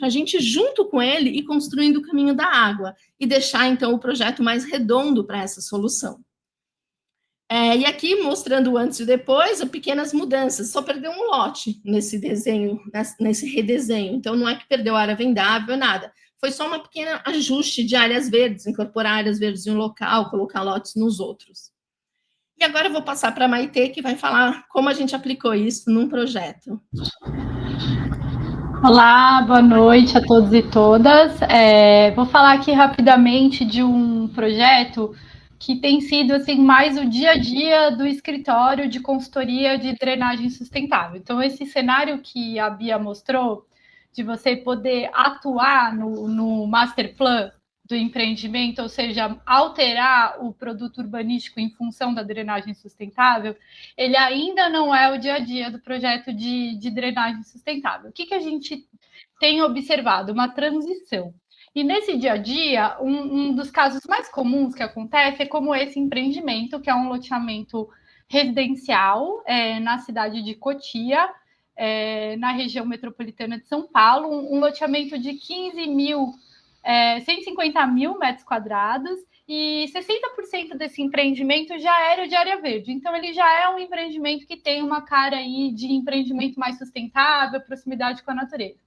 a gente junto com ele ir construindo o caminho da água e deixar então o projeto mais redondo para essa solução. E aqui mostrando o antes e depois, pequenas mudanças. Só perdeu um lote nesse desenho, nesse redesenho. Então não é que perdeu área vendável, nada. Foi só uma pequena ajuste de áreas verdes, incorporar áreas verdes em um local, colocar lotes nos outros. E agora eu vou passar para a Maitê, que vai falar como a gente aplicou isso num projeto. Olá, boa noite a todos e todas. Vou falar aqui rapidamente de um projeto que tem sido assim mais o dia a dia do escritório de consultoria de drenagem sustentável. Então, esse cenário que a Bia mostrou, de você poder atuar no master plan do empreendimento, ou seja, alterar o produto urbanístico em função da drenagem sustentável, ele ainda não é o dia a dia do projeto de drenagem sustentável. O que a gente tem observado? Uma transição. E nesse dia a dia, um dos casos mais comuns que acontece é como esse empreendimento, que é um loteamento residencial na cidade de Cotia, na região metropolitana de São Paulo, um loteamento de 150 mil metros quadrados, e 60% desse empreendimento já era de área verde. Então, ele já é um empreendimento que tem uma cara aí de empreendimento mais sustentável, proximidade com a natureza.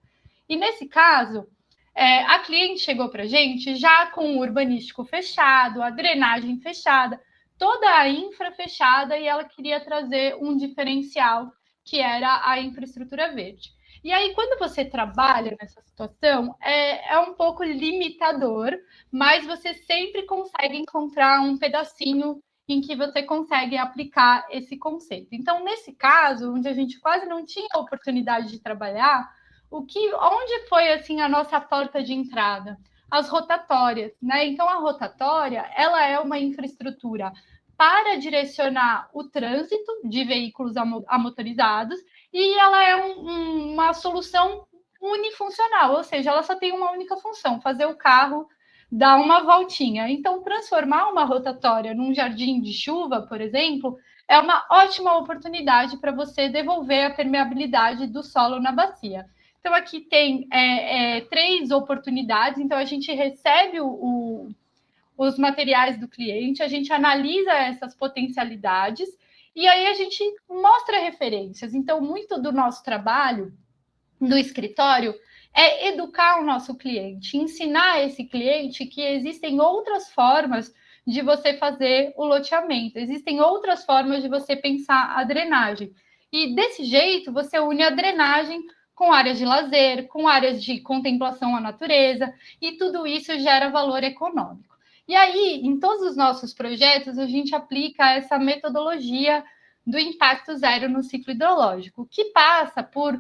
E nesse caso, a cliente chegou para a gente já com o urbanístico fechado, a drenagem fechada, toda a infra fechada, e ela queria trazer um diferencial, que era a infraestrutura verde. E aí, quando você trabalha nessa situação, é um pouco limitador, mas você sempre consegue encontrar um pedacinho em que você consegue aplicar esse conceito. Então, nesse caso, onde a gente quase não tinha oportunidade de trabalhar, onde foi assim a nossa porta de entrada? As rotatórias, né? Então, a rotatória, ela é uma infraestrutura para direcionar o trânsito de veículos motorizados, e ela é uma solução unifuncional, ou seja, ela só tem uma única função: fazer o carro dar uma voltinha. Então, transformar uma rotatória num jardim de chuva, por exemplo, é uma ótima oportunidade para você devolver a permeabilidade do solo na bacia. Então, aqui tem 3 oportunidades. Então, a gente recebe os materiais do cliente, a gente analisa essas potencialidades e aí a gente mostra referências. Então, muito do nosso trabalho do escritório é educar o nosso cliente, ensinar esse cliente que existem outras formas de você fazer o loteamento, existem outras formas de você pensar a drenagem. E desse jeito, você une a drenagem com áreas de lazer, com áreas de contemplação à natureza, e tudo isso gera valor econômico. E aí, em todos os nossos projetos, a gente aplica essa metodologia do impacto zero no ciclo hidrológico, que passa por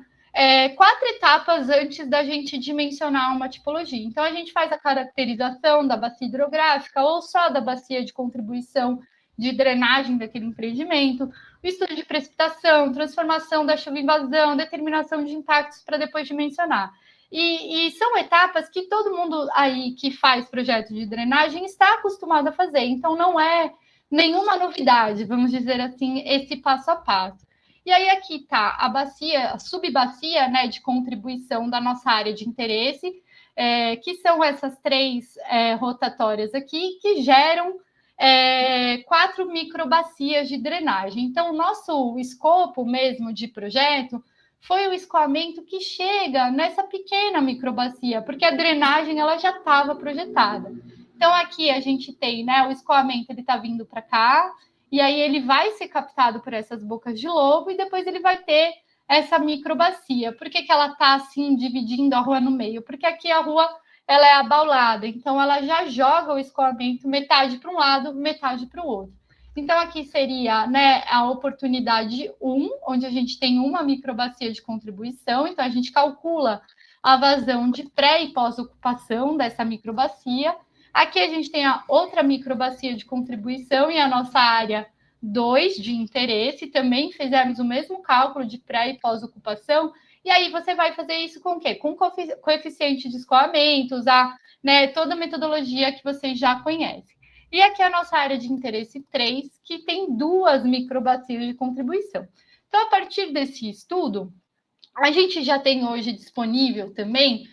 4 etapas antes da gente dimensionar uma tipologia. Então, a gente faz a caracterização da bacia hidrográfica ou só da bacia de contribuição de drenagem daquele empreendimento, o estudo de precipitação, transformação da chuva em vazão, determinação de impactos para depois dimensionar. E são etapas que todo mundo aí que faz projeto de drenagem está acostumado a fazer. Então, não é nenhuma novidade, vamos dizer assim, esse passo a passo. E aí aqui está a bacia, a subbacia, né, de contribuição da nossa área de interesse, que são essas 3 rotatórias aqui, que geram 4 microbacias de drenagem. Então, o nosso escopo mesmo de projeto foi o escoamento que chega nessa pequena microbacia, porque a drenagem ela já estava projetada. Então, aqui a gente tem, né, o escoamento, ele está vindo para cá, e aí ele vai ser captado por essas bocas de lobo, e depois ele vai ter essa microbacia. Por que ela está assim, dividindo a rua no meio? Porque aqui a rua ela é abaulada, então ela já joga o escoamento metade para um lado, metade para o outro. Então, aqui seria, né, a oportunidade 1, onde a gente tem uma microbacia de contribuição. Então, a gente calcula a vazão de pré e pós-ocupação dessa microbacia. Aqui a gente tem a outra microbacia de contribuição e a nossa área 2 de interesse. Também fizemos o mesmo cálculo de pré e pós-ocupação. E aí você vai fazer isso com o quê? Com coeficiente de escoamento, usar, né, toda a metodologia que vocês já conhecem. E aqui é a nossa área de interesse 3, que tem 2 microbacias de contribuição. Então, a partir desse estudo, a gente já tem hoje disponível também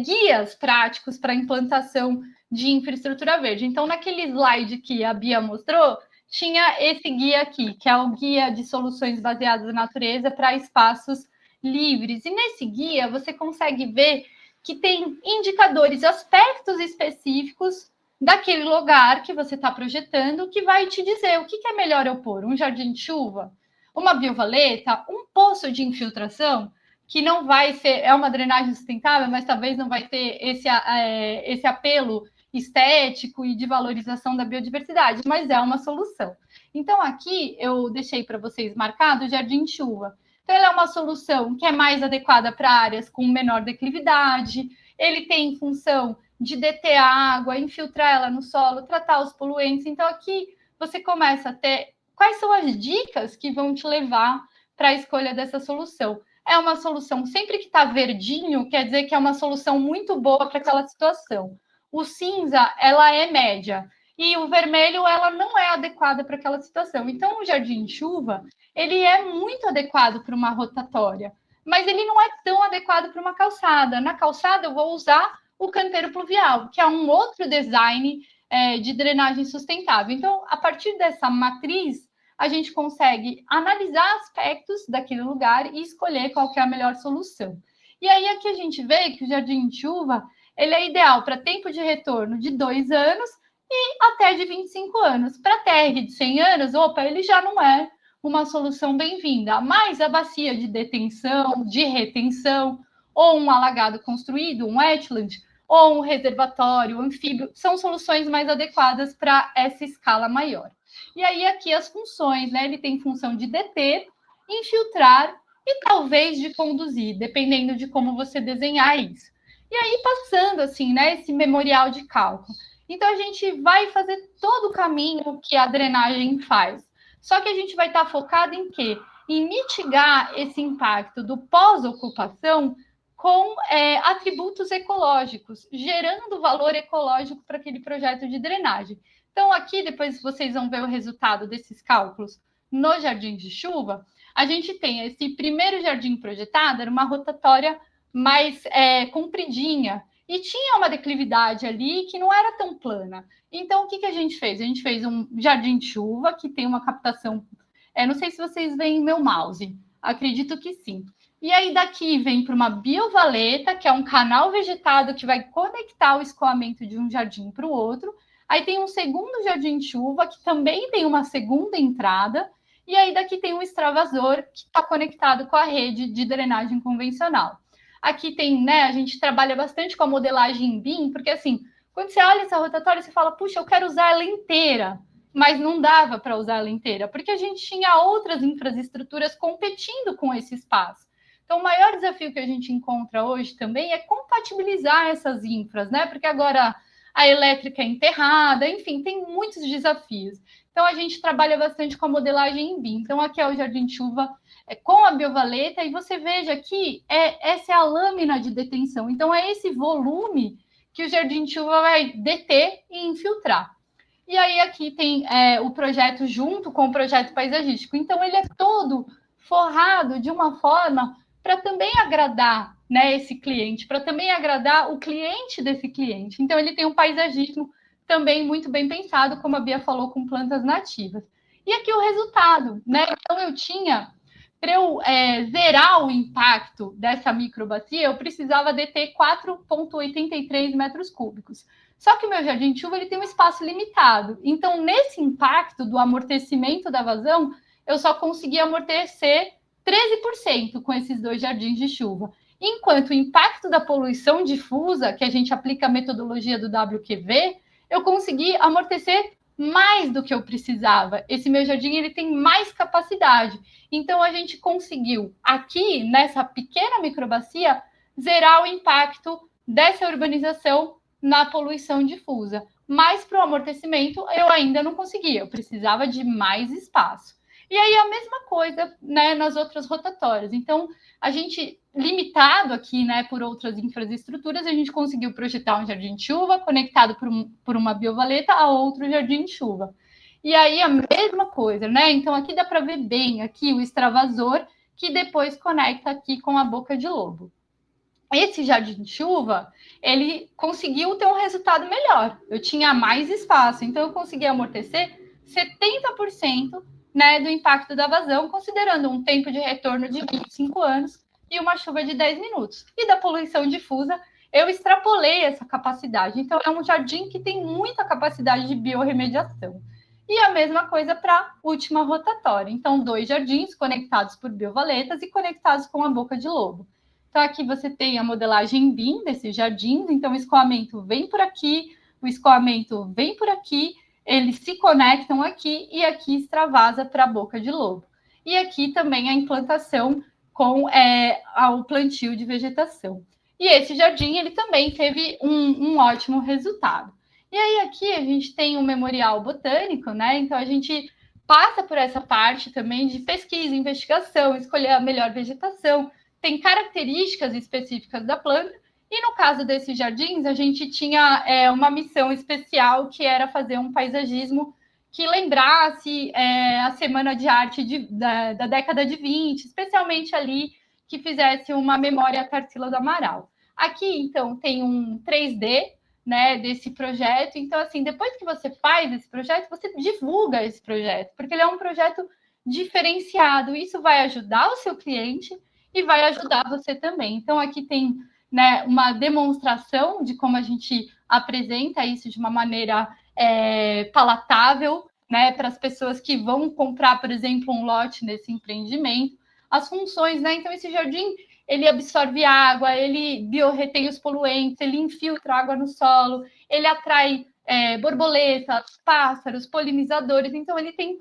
guias práticos para implantação de infraestrutura verde. Então, naquele slide que a Bia mostrou, tinha esse guia aqui, que é o Guia de Soluções Baseadas na Natureza para Espaços Livres. E nesse guia, você consegue ver que tem indicadores, aspectos específicos daquele lugar que você está projetando, que vai te dizer o que é melhor eu pôr, um jardim de chuva, uma biovaleta, um poço de infiltração, que não vai ser, é uma drenagem sustentável, mas talvez não vai ter esse apelo estético e de valorização da biodiversidade, mas é uma solução. Então, aqui eu deixei para vocês marcado o jardim de chuva. Então, ele é uma solução que é mais adequada para áreas com menor declividade, ele tem função de deter a água, infiltrar ela no solo, tratar os poluentes. Então, aqui você começa a ter quais são as dicas que vão te levar para a escolha dessa solução. É uma solução, sempre que está verdinho, quer dizer que é uma solução muito boa para aquela situação. O cinza, ela é média, e o vermelho, ela não é adequada para aquela situação. Então, o jardim de chuva, ele é muito adequado para uma rotatória, mas ele não é tão adequado para uma calçada. Na calçada, eu vou usar o canteiro pluvial, que é um outro design de drenagem sustentável. Então, a partir dessa matriz, a gente consegue analisar aspectos daquele lugar e escolher qual que é a melhor solução. E aí aqui a gente vê que o jardim de chuva, ele é ideal para tempo de retorno de 2 anos e até de 25 anos. Para TR de 100 anos, ele já não é uma solução bem-vinda, mas a bacia de detenção, de retenção, ou um alagado construído, um wetland, ou um reservatório, um anfíbio, são soluções mais adequadas para essa escala maior. E aí aqui as funções, né? Ele tem função de deter, infiltrar e talvez de conduzir, dependendo de como você desenhar isso. E aí passando assim, né, esse memorial de cálculo. Então a gente vai fazer todo o caminho que a drenagem faz. Só que a gente vai estar focado em quê? Em mitigar esse impacto do pós-ocupação com atributos ecológicos, gerando valor ecológico para aquele projeto de drenagem. Então, aqui, depois vocês vão ver o resultado desses cálculos no jardim de chuva, a gente tem esse primeiro jardim projetado, era uma rotatória mais compridinha, e tinha uma declividade ali que não era tão plana. Então, o que a gente fez? A gente fez um jardim de chuva, que tem uma captação... não sei se vocês veem meu mouse, acredito que sim. E aí, daqui vem para uma biovaleta, que é um canal vegetado que vai conectar o escoamento de um jardim para o outro. Aí tem um segundo jardim de chuva, que também tem uma segunda entrada. E aí daqui tem um extravasor, que está conectado com a rede de drenagem convencional. Aqui tem, né, a gente trabalha bastante com a modelagem em BIM, porque assim, quando você olha essa rotatória, você fala, puxa, eu quero usar ela inteira. Mas não dava para usar ela inteira, porque a gente tinha outras infraestruturas competindo com esse espaço. Então, o maior desafio que a gente encontra hoje também é compatibilizar essas infras, né? Porque agora a elétrica é enterrada, enfim, tem muitos desafios. Então, a gente trabalha bastante com a modelagem em BIM. Então, aqui é o jardim de chuva com a biovaleta, e você veja aqui, essa é a lâmina de detenção. Então, é esse volume que o jardim de chuva vai deter e infiltrar. E aí, aqui tem o projeto junto com o projeto paisagístico. Então, ele é todo forrado de uma forma para também agradar, né, esse cliente, para também agradar o cliente desse cliente. Então, ele tem um paisagismo também muito bem pensado, como a Bia falou, com plantas nativas. E aqui o resultado, né? Então, eu tinha, para eu zerar o impacto dessa microbacia, eu precisava deter 4,83 metros cúbicos. Só que o meu jardim de chuva ele tem um espaço limitado. Então, nesse impacto do amortecimento da vazão, eu só consegui amortecer 13% com esses 2 jardins de chuva. Enquanto o impacto da poluição difusa, que a gente aplica a metodologia do WQV, eu consegui amortecer mais do que eu precisava. Esse meu jardim ele tem mais capacidade. Então, a gente conseguiu, aqui, nessa pequena microbacia, zerar o impacto dessa urbanização na poluição difusa. Mas, para o amortecimento, eu ainda não conseguia. Eu precisava de mais espaço. E aí a mesma coisa, né, nas outras rotatórias. Então, a gente, limitado aqui, né, por outras infraestruturas, a gente conseguiu projetar um jardim de chuva conectado por uma biovaleta a outro jardim de chuva. E aí a mesma coisa, né? Então aqui dá para ver bem aqui o extravasor que depois conecta aqui com a boca de lobo. Esse jardim de chuva, ele conseguiu ter um resultado melhor. Eu tinha mais espaço, então eu consegui amortecer 70%, né, do impacto da vazão, considerando um tempo de retorno de 25 anos e uma chuva de 10 minutos. E da poluição difusa, eu extrapolei essa capacidade. Então, é um jardim que tem muita capacidade de biorremediação. E a mesma coisa para a última rotatória. Então, 2 jardins conectados por biovaletas e conectados com a boca de lobo. Então, aqui você tem a modelagem BIM desses jardins. Então, o escoamento vem por aqui, o escoamento vem por aqui, eles se conectam aqui e aqui extravasa para a boca de lobo. E aqui também a implantação com o plantio de vegetação. E esse jardim, ele também teve um ótimo resultado. E aí aqui a gente tem um memorial botânico, né? Então a gente passa por essa parte também de pesquisa, investigação, escolher a melhor vegetação, tem características específicas da planta. E no caso desses jardins, a gente tinha uma missão especial que era fazer um paisagismo que lembrasse a Semana de Arte da década de 20, especialmente ali que fizesse uma memória à Tarsila do Amaral. Aqui, então, tem um 3D, né, desse projeto. Então, assim, depois que você faz esse projeto, você divulga esse projeto, porque ele é um projeto diferenciado. Isso vai ajudar o seu cliente e vai ajudar você também. Então, aqui tem, né, uma demonstração de como a gente apresenta isso de uma maneira palatável, né, para as pessoas que vão comprar, por exemplo, um lote nesse empreendimento. As funções, né? Então, esse jardim, ele absorve água, ele biorretém os poluentes, ele infiltra água no solo, ele atrai borboletas, pássaros, polinizadores. Então, ele tem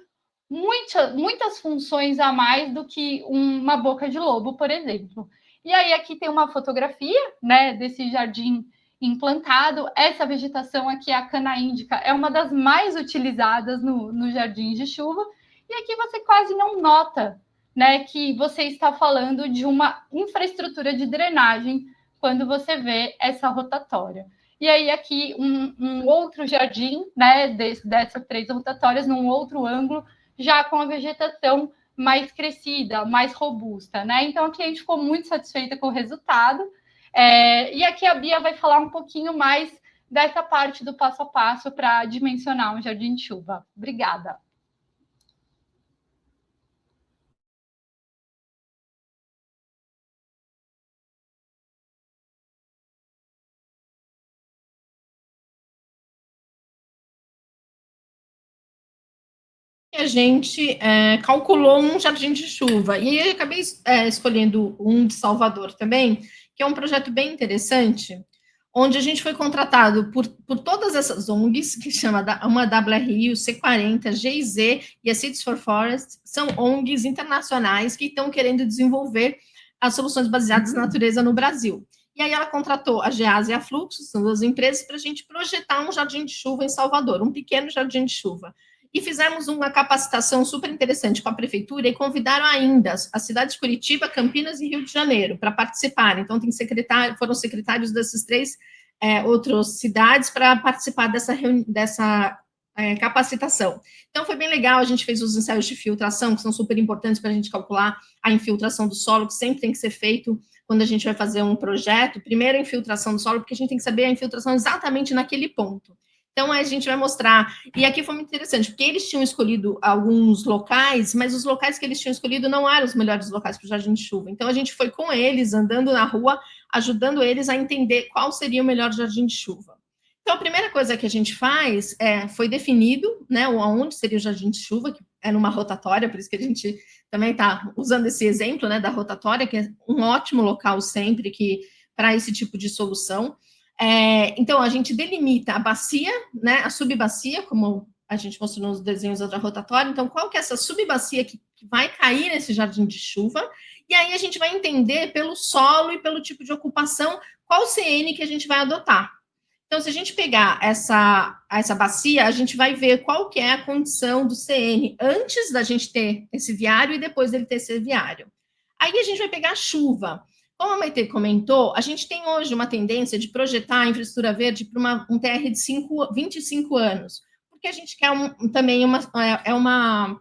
muitas funções a mais do que uma boca de lobo, por exemplo. E aí aqui tem uma fotografia, né, desse jardim implantado. Essa vegetação aqui, a cana índica, é uma das mais utilizadas no jardim de chuva. E aqui você quase não nota, né, que você está falando de uma infraestrutura de drenagem quando você vê essa rotatória. E aí aqui um outro jardim, né, dessas 3 rotatórias, num outro ângulo, já com a vegetação mais crescida, mais robusta, né? Então, aqui a gente ficou muito satisfeita com o resultado. E aqui a Bia vai falar um pouquinho mais dessa parte do passo a passo para dimensionar um jardim de chuva. Obrigada. A gente calculou um jardim de chuva. E aí eu acabei escolhendo um de Salvador também, que é um projeto bem interessante, onde a gente foi contratado por todas essas ONGs, que chama uma WRI, o C40, GIZ e a Seeds for Forest, são ONGs internacionais que estão querendo desenvolver as soluções baseadas na natureza no Brasil. E aí ela contratou a Geasa e a Fluxus, são 2 empresas, para a gente projetar um jardim de chuva em Salvador, um pequeno jardim de chuva. E fizemos uma capacitação super interessante com a prefeitura e convidaram ainda as cidades de Curitiba, Campinas e Rio de Janeiro para participar. Então, foram secretários dessas 3 outras cidades para participar dessa capacitação. Então, foi bem legal, a gente fez os ensaios de filtração, que são super importantes para a gente calcular a infiltração do solo, que sempre tem que ser feito quando a gente vai fazer um projeto. Primeiro, a infiltração do solo, porque a gente tem que saber a infiltração exatamente naquele ponto. Então, a gente vai mostrar, e aqui foi muito interessante, porque eles tinham escolhido alguns locais, mas os locais que eles tinham escolhido não eram os melhores locais para o jardim de chuva. Então, a gente foi com eles, andando na rua, ajudando eles a entender qual seria o melhor jardim de chuva. Então, a primeira coisa que a gente faz foi definido, né, onde seria o jardim de chuva, que é numa rotatória, por isso que a gente também está usando esse exemplo, né, da rotatória, que é um ótimo local sempre para esse tipo de solução. Então, a gente delimita a bacia, né, a subbacia, como a gente mostrou nos desenhos da rotatória. Então, qual que é essa subbacia que vai cair nesse jardim de chuva? E aí a gente vai entender pelo solo e pelo tipo de ocupação qual CN que a gente vai adotar. Então, se a gente pegar essa bacia, a gente vai ver qual que é a condição do CN antes da gente ter esse viário e depois dele ter esse viário. Aí a gente vai pegar a chuva. Como a Maite comentou, a gente tem hoje uma tendência de projetar a infraestrutura verde para um TR de 25 anos, porque a gente quer também uma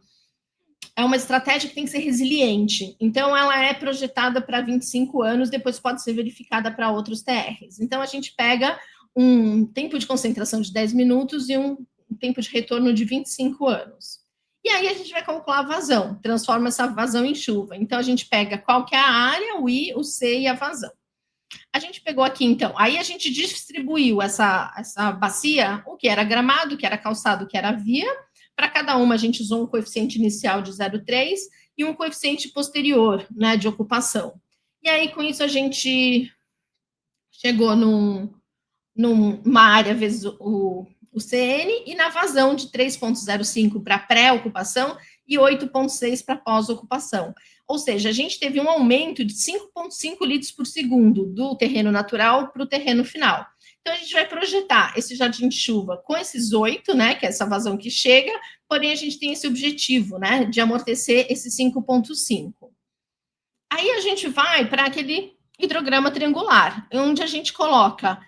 estratégia que tem que ser resiliente. Então, ela é projetada para 25 anos, depois pode ser verificada para outros TRs. Então, a gente pega um tempo de concentração de 10 minutos e um tempo de retorno de 25 anos. E aí, a gente vai calcular a vazão, transforma essa vazão em chuva. Então, a gente pega qual que é a área, o I, o C e a vazão. A gente pegou aqui, então, aí a gente distribuiu essa bacia, o que era gramado, o que era calçado, o que era via. Para cada uma, a gente usou um coeficiente inicial de 0,3 e um coeficiente posterior, né, de ocupação. E aí, com isso, a gente chegou numa área vezes o CN e na vazão de 3,05 para pré-ocupação e 8,6 para pós-ocupação. Ou seja, a gente teve um aumento de 5,5 litros por segundo do terreno natural para o terreno final. Então, a gente vai projetar esse jardim de chuva com esses 8, né, que é essa vazão que chega, porém a gente tem esse objetivo, né, de amortecer esse 5,5. Aí a gente vai para aquele hidrograma triangular, onde a gente coloca,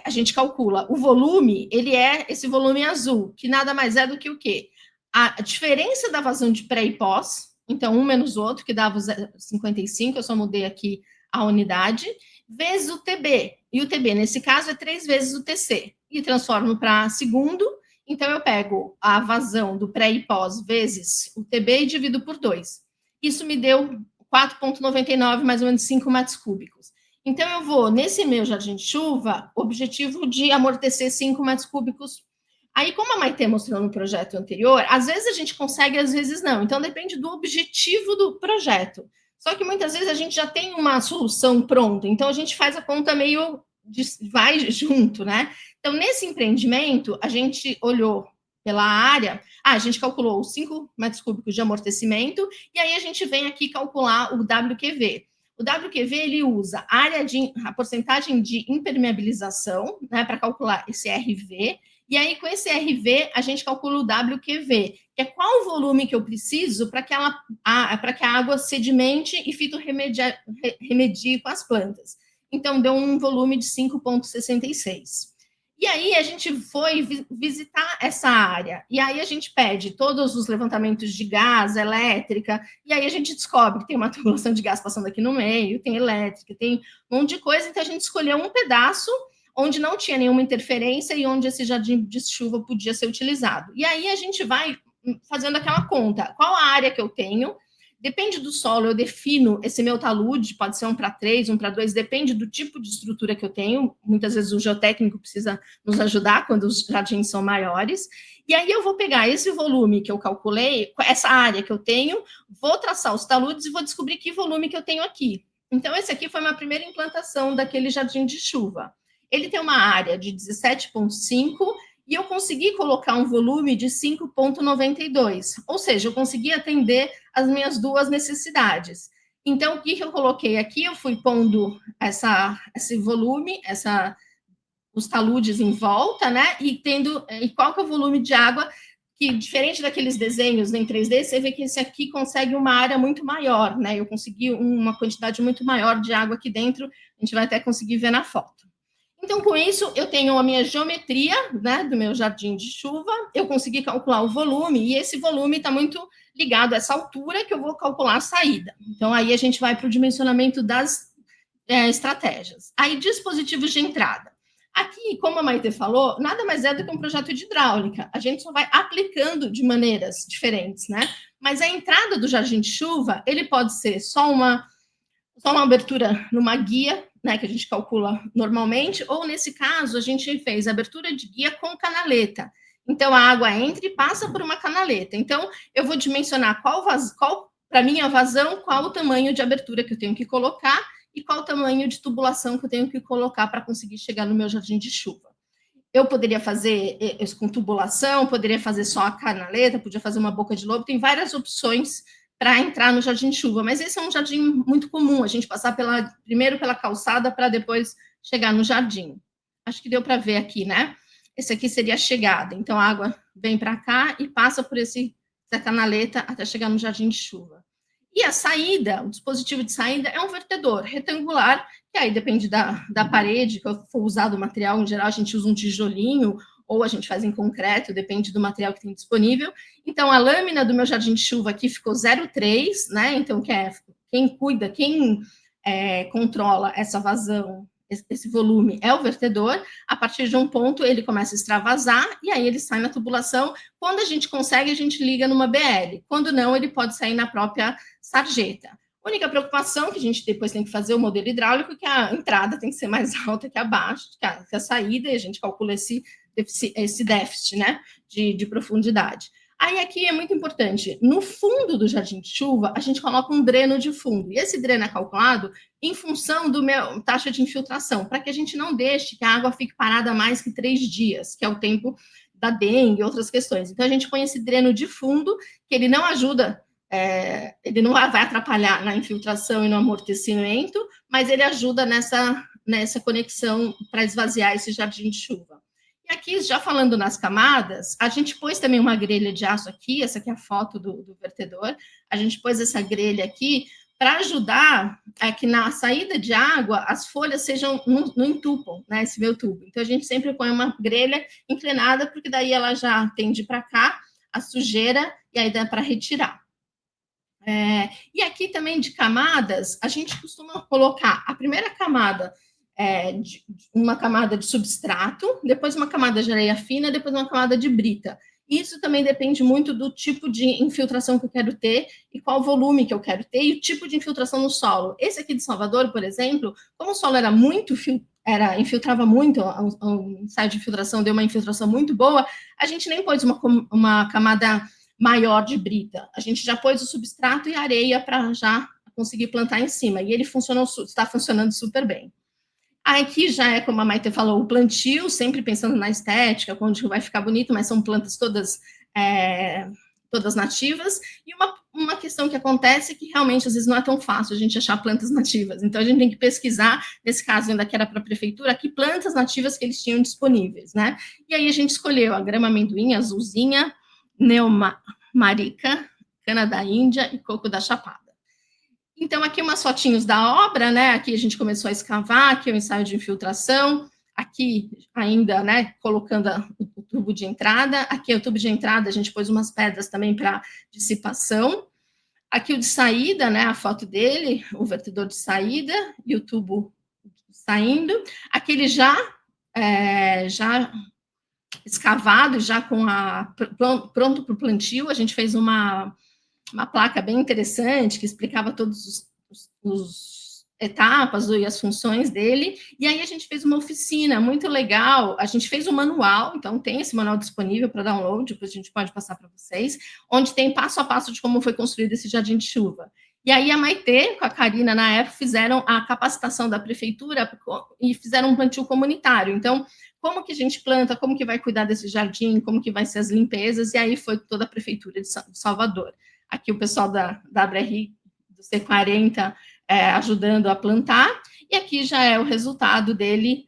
a gente calcula o volume, ele é esse volume azul, que nada mais é do que o quê? A diferença da vazão de pré e pós, então um menos o outro, que dava 55, eu só mudei aqui a unidade, vezes o TB. E o TB, nesse caso, é 3 vezes o TC. E transformo para segundo. Então, eu pego a vazão do pré e pós vezes o TB e divido por 2. Isso me deu 4,99, mais ou menos 5 metros cúbicos. Então, eu vou, nesse meu jardim de chuva, objetivo de amortecer 5 metros cúbicos. Aí, como a Maite mostrou no projeto anterior, às vezes a gente consegue, às vezes não. Então, depende do objetivo do projeto. Só que muitas vezes a gente já tem uma solução pronta, então a gente faz a conta meio vai junto, né? Então, nesse empreendimento, a gente olhou pela área, a gente calculou os 5 metros cúbicos de amortecimento, e aí a gente vem aqui calcular o WQV. O WQV, ele usa a porcentagem de impermeabilização, né, para calcular esse RV, e aí, com esse RV, a gente calcula o WQV, que é qual o volume que eu preciso para que a água sedimente e fitorremedie com as plantas. Então, deu um volume de 5,66. E aí, a gente foi visitar essa área. E aí, a gente pede todos os levantamentos de gás, elétrica, e aí a gente descobre que tem uma tubulação de gás passando aqui no meio, tem elétrica, tem um monte de coisa. Então, a gente escolheu um pedaço onde não tinha nenhuma interferência e onde esse jardim de chuva podia ser utilizado. E aí a gente vai fazendo aquela conta. Qual a área que eu tenho? Depende do solo, eu defino esse meu talude, pode ser 1 para 3, 1 para 2, depende do tipo de estrutura que eu tenho. Muitas vezes o geotécnico precisa nos ajudar quando os jardins são maiores. E aí eu vou pegar esse volume que eu calculei, essa área que eu tenho, vou traçar os taludes e vou descobrir que volume que eu tenho aqui. Então, esse aqui foi uma primeira implantação daquele jardim de chuva. Ele tem uma área de 17,5 e eu consegui colocar um volume de 5,92, ou seja, eu consegui atender as minhas duas necessidades. Então, o que eu coloquei aqui? Eu fui pondo esse volume, os taludes em volta, né? E qual que é o volume de água, que diferente daqueles desenhos em 3D, você vê que esse aqui consegue uma área muito maior, né? Eu consegui uma quantidade muito maior de água aqui dentro, a gente vai até conseguir ver na foto. Então, com isso, eu tenho a minha geometria, né, do meu jardim de chuva, eu consegui calcular o volume, e esse volume está muito ligado a essa altura que eu vou calcular a saída. Então, aí a gente vai para o dimensionamento das estratégias. Aí, dispositivos de entrada. Aqui, como a Maite falou, nada mais é do que um projeto de hidráulica. A gente só vai aplicando de maneiras diferentes, né? Mas a entrada do jardim de chuva, ele pode ser só uma abertura numa guia, né, que a gente calcula normalmente, ou nesse caso, a gente fez abertura de guia com canaleta. Então, a água entra e passa por uma canaleta. Então, eu vou dimensionar qual para mim, a vazão, qual o tamanho de abertura que eu tenho que colocar e qual o tamanho de tubulação que eu tenho que colocar para conseguir chegar no meu jardim de chuva. Eu poderia fazer isso com tubulação, poderia fazer só a canaleta, podia fazer uma boca de lobo, tem várias opções para entrar no jardim de chuva, mas esse é um jardim muito comum, a gente passar primeiro pela calçada para depois chegar no jardim. acho que deu para ver aqui, né? Esse aqui seria a chegada. Então, a água vem para cá e passa por essa canaleta até chegar no jardim de chuva. E a saída, o dispositivo de saída é um vertedor retangular, que aí depende da parede, que for usado o material, em geral a gente usa um tijolinho, ou a gente faz em concreto, depende do material que tem disponível. Então, a lâmina do meu jardim de chuva aqui ficou 0,3, né? Então, quem cuida, quem controla essa vazão, esse volume é o vertedor. A partir de um ponto, ele começa a extravasar, e aí ele sai na tubulação. Quando a gente consegue, a gente liga numa BL. Quando não, ele pode sair na própria sarjeta. A única preocupação que a gente depois tem que fazer o modelo hidráulico, que a entrada tem que ser mais alta que abaixo, que a saída, e a gente calcula esse déficit, né, de profundidade. Aí aqui é muito importante, no fundo do jardim de chuva, a gente coloca um dreno de fundo, e esse dreno é calculado em função do meu taxa de infiltração, para que a gente não deixe que a água fique parada mais que 3 dias, que é o tempo da dengue e outras questões. Então, a gente põe esse dreno de fundo, que ele não ajuda, ele não vai atrapalhar na infiltração e no amortecimento, mas ele ajuda nessa conexão para esvaziar esse jardim de chuva. E aqui, já falando nas camadas, a gente pôs também uma grelha de aço aqui, essa aqui é a foto do vertedor, a gente pôs essa grelha aqui para ajudar que na saída de água as folhas não entupam, né, esse meu tubo. Então, a gente sempre põe uma grelha inclinada, porque daí ela já tende para cá, a sujeira, e aí dá para retirar. E aqui também de camadas, a gente costuma colocar a primeira camada, uma camada de substrato, depois uma camada de areia fina, depois uma camada de brita. Isso também depende muito do tipo de infiltração que eu quero ter e qual volume que eu quero ter e o tipo de infiltração no solo. Esse aqui de Salvador, por exemplo, como o solo era muito infiltrava muito, o ensaio de infiltração deu uma infiltração muito boa, a gente nem pôs uma camada maior de brita. A gente já pôs o substrato e areia para já conseguir plantar em cima. E ele está funcionando super bem. Aqui já é, como a Maite falou, o plantio, sempre pensando na estética, onde vai ficar bonito, mas são plantas todas nativas. E uma questão que acontece é que realmente, às vezes, não é tão fácil a gente achar plantas nativas. Então, a gente tem que pesquisar, nesse caso, ainda que era para a prefeitura, que plantas nativas que eles tinham disponíveis, né? E aí a gente escolheu a grama amendoim, azulzinha, neomarica, cana da Índia e coco da Chapada. Então, aqui umas fotinhos da obra, né? Aqui a gente começou a escavar, aqui é o ensaio de infiltração, aqui ainda, né, colocando o tubo de entrada, aqui é o tubo de entrada, a gente pôs umas pedras também para dissipação, aqui o de saída, né, a foto dele, o vertedor de saída e o tubo saindo, aqui ele já escavado, já pronto para o plantio, a gente fez uma placa bem interessante, que explicava todos os etapas e as funções dele, e aí a gente fez uma oficina muito legal, a gente fez um manual, então tem esse manual disponível para download, depois a gente pode passar para vocês, onde tem passo a passo de como foi construído esse jardim de chuva. E aí a Maite, com a Karina, na época, fizeram a capacitação da prefeitura e fizeram um plantio comunitário, então como que a gente planta, como que vai cuidar desse jardim, como que vai ser as limpezas, e aí foi toda a prefeitura de Salvador. Aqui o pessoal da ABRI, do C40, ajudando a plantar, e aqui já é o resultado dele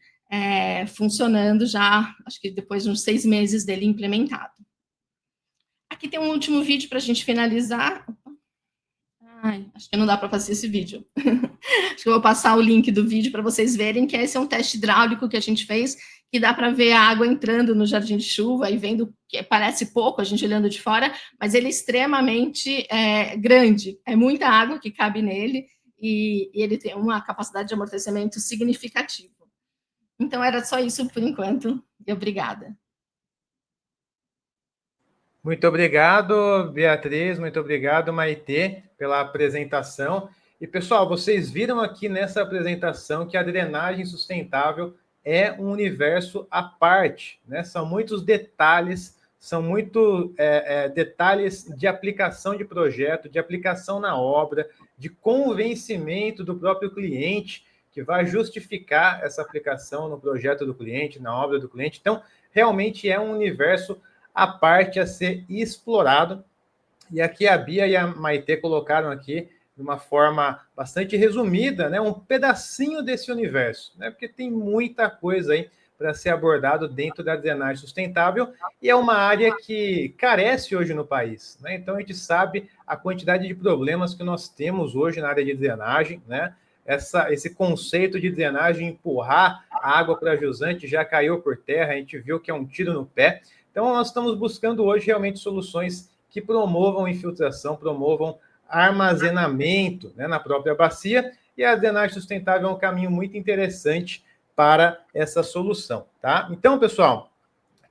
funcionando já, acho que depois de uns 6 meses dele implementado. Aqui tem um último vídeo para a gente finalizar. Acho que não dá para fazer esse vídeo. Acho que eu vou passar o link do vídeo para vocês verem que esse é um teste hidráulico que a gente fez, que dá para ver a água entrando no jardim de chuva e vendo que parece pouco, a gente olhando de fora, mas ele é extremamente grande, é muita água que cabe nele e ele tem uma capacidade de amortecimento significativo. Então, era só isso por enquanto, e obrigada. Muito obrigado, Beatriz, muito obrigado, Maite, pela apresentação. E, pessoal, vocês viram aqui nessa apresentação que a drenagem sustentável é um universo à parte, né? São muitos detalhes, são muitos detalhes de aplicação de projeto, de aplicação na obra, de convencimento do próprio cliente, que vai justificar essa aplicação no projeto do cliente, na obra do cliente. Então, realmente é um universo à parte a ser explorado. E aqui a Bia e a Maite colocaram aqui de uma forma bastante resumida, né, um pedacinho desse universo, né, porque tem muita coisa aí para ser abordado dentro da drenagem sustentável, e é uma área que carece hoje no país, né? Então, a gente sabe a quantidade de problemas que nós temos hoje na área de drenagem, né? Esse conceito de drenagem, empurrar a água para jusante, já caiu por terra, a gente viu que é um tiro no pé. Então, nós estamos buscando hoje realmente soluções que promovam infiltração, promovam armazenamento, né, na própria bacia, e a drenagem sustentável é um caminho muito interessante para essa solução, tá? Então, pessoal,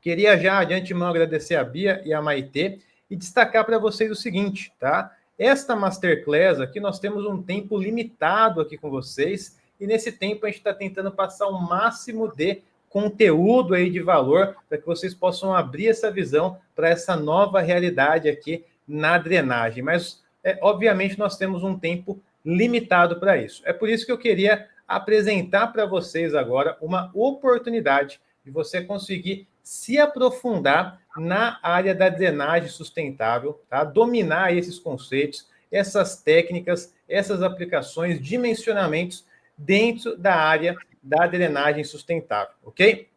queria já de antemão agradecer a Bia e a Maitê e destacar para vocês o seguinte, tá? Esta Masterclass aqui, nós temos um tempo limitado aqui com vocês, e nesse tempo a gente está tentando passar o máximo de conteúdo aí de valor para que vocês possam abrir essa visão para essa nova realidade aqui na drenagem. Mas, obviamente, nós temos um tempo limitado para isso. É por isso que eu queria apresentar para vocês agora uma oportunidade de você conseguir se aprofundar na área da drenagem sustentável, tá? Dominar esses conceitos, essas técnicas, essas aplicações, dimensionamentos dentro da área da drenagem sustentável, ok?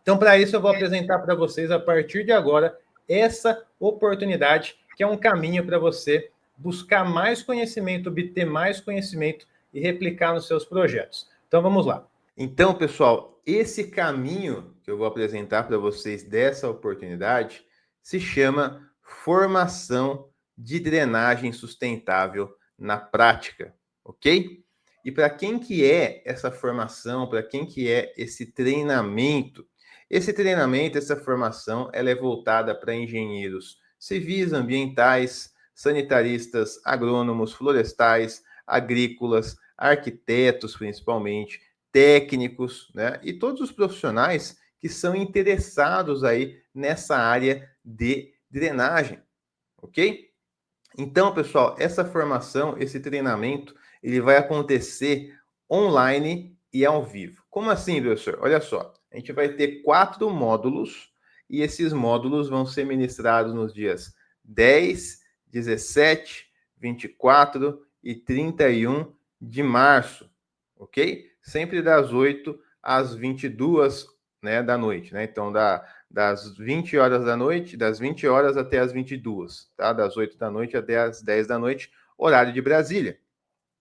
Então, para isso, eu vou apresentar para vocês, a partir de agora, essa oportunidade, que é um caminho para você buscar mais conhecimento, obter mais conhecimento e replicar nos seus projetos. Então, vamos lá. Então, pessoal, esse caminho que eu vou apresentar para vocês dessa oportunidade se chama Formação de Drenagem Sustentável na Prática, ok? E para quem que é essa formação, para quem que é esse treinamento? Esse treinamento, essa formação, ela é voltada para engenheiros civis, ambientais, sanitaristas, agrônomos, florestais, agrícolas, arquitetos principalmente, técnicos, né? E todos os profissionais que são interessados aí nessa área de drenagem, ok? Então, pessoal, essa formação, esse treinamento, ele vai acontecer online e ao vivo. Como assim, professor? Olha só, a gente vai ter 4 módulos e esses módulos vão ser ministrados nos dias 10, 17, 24 e 31 de março, ok? Sempre das 8 às 22, né, da noite, né? Então, das 20 horas da noite, das 20 horas até as 22, tá? Das 8 da noite até as 10 da noite, horário de Brasília,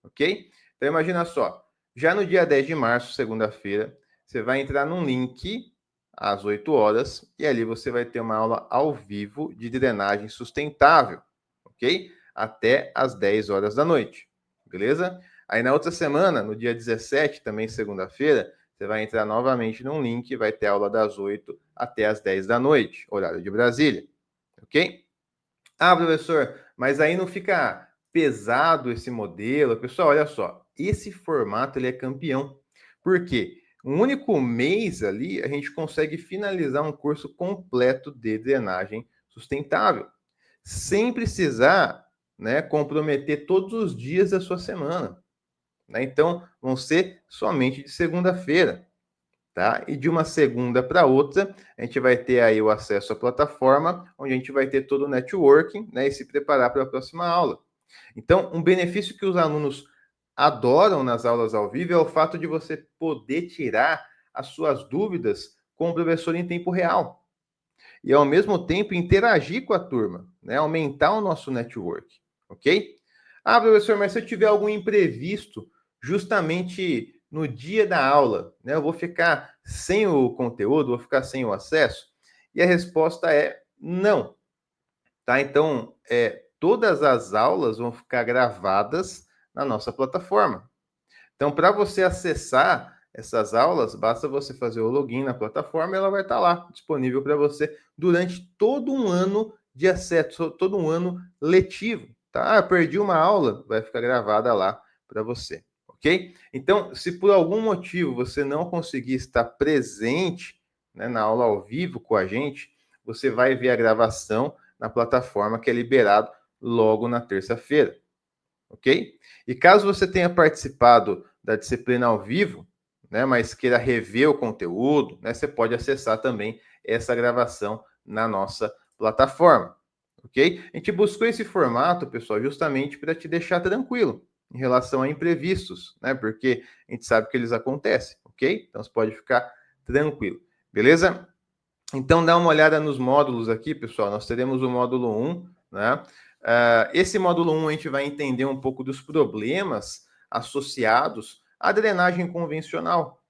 ok? Então, imagina só, já no dia 10 de março, segunda-feira, você vai entrar num link às 8 horas e ali você vai ter uma aula ao vivo de drenagem sustentável, ok? Até às 10 horas da noite, beleza? Aí na outra semana, no dia 17, também segunda-feira, você vai entrar novamente num link e vai ter aula das 8 até as 10 da noite, horário de Brasília, ok? Ah, professor, mas aí não fica pesado esse modelo? Pessoal, olha só, esse formato ele é campeão. Por quê? Um único mês ali, a gente consegue finalizar um curso completo de drenagem sustentável, sem precisar, né, comprometer todos os dias da sua semana, né? Então, vão ser somente de segunda-feira, tá? E de uma segunda para outra, a gente vai ter aí o acesso à plataforma, onde a gente vai ter todo o networking, né, e se preparar para a próxima aula. Então, um benefício que os alunos adoram nas aulas ao vivo é o fato de você poder tirar as suas dúvidas com o professor em tempo real. E, ao mesmo tempo, interagir com a turma, né? Aumentar o nosso network, ok? Ah, professor, mas se eu tiver algum imprevisto justamente no dia da aula, né? Eu vou ficar sem o conteúdo, vou ficar sem o acesso? E a resposta é não, tá? Então, todas as aulas vão ficar gravadas na nossa plataforma. Então, para você acessar essas aulas, basta você fazer o login na plataforma e ela vai estar lá, disponível para você durante todo um ano de acesso, todo um ano letivo, tá? Perdi uma aula, vai ficar gravada lá para você, ok? Então, se por algum motivo você não conseguir estar presente, né, na aula ao vivo com a gente, você vai ver a gravação na plataforma que é liberado logo na terça-feira, ok? E caso você tenha participado da disciplina ao vivo, né, mas queira rever o conteúdo, né, você pode acessar também essa gravação na nossa plataforma, ok? A gente buscou esse formato, pessoal, justamente para te deixar tranquilo em relação a imprevistos, né, porque a gente sabe que eles acontecem, ok? Então você pode ficar tranquilo. Beleza? Então, dá uma olhada nos módulos aqui, pessoal. Nós teremos o módulo 1, né? Esse módulo 1 a gente vai entender um pouco dos problemas associados à drenagem convencional,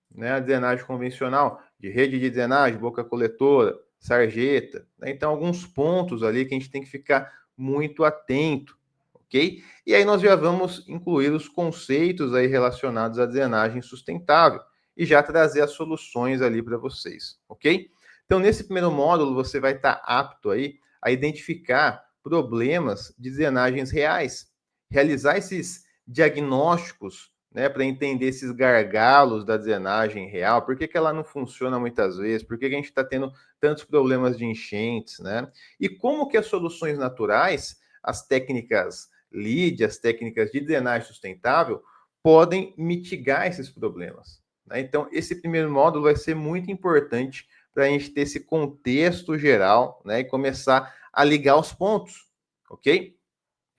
né? A drenagem convencional de rede de drenagem, boca coletora, sarjeta, né? Então, alguns pontos ali que a gente tem que ficar muito atento, ok? E aí nós já vamos incluir os conceitos aí relacionados à drenagem sustentável e já trazer as soluções ali para vocês, ok? Então, nesse primeiro módulo, você vai estar apto aí a identificar problemas de drenagens reais, realizar esses diagnósticos, né, para entender esses gargalos da drenagem real, por que ela não funciona muitas vezes, por que a gente está tendo tantos problemas de enchentes, né? E como que as soluções naturais, as técnicas LEED, as técnicas de drenagem sustentável, podem mitigar esses problemas, né? Então, esse primeiro módulo vai ser muito importante para a gente ter esse contexto geral, né, e começar a ligar os pontos, ok?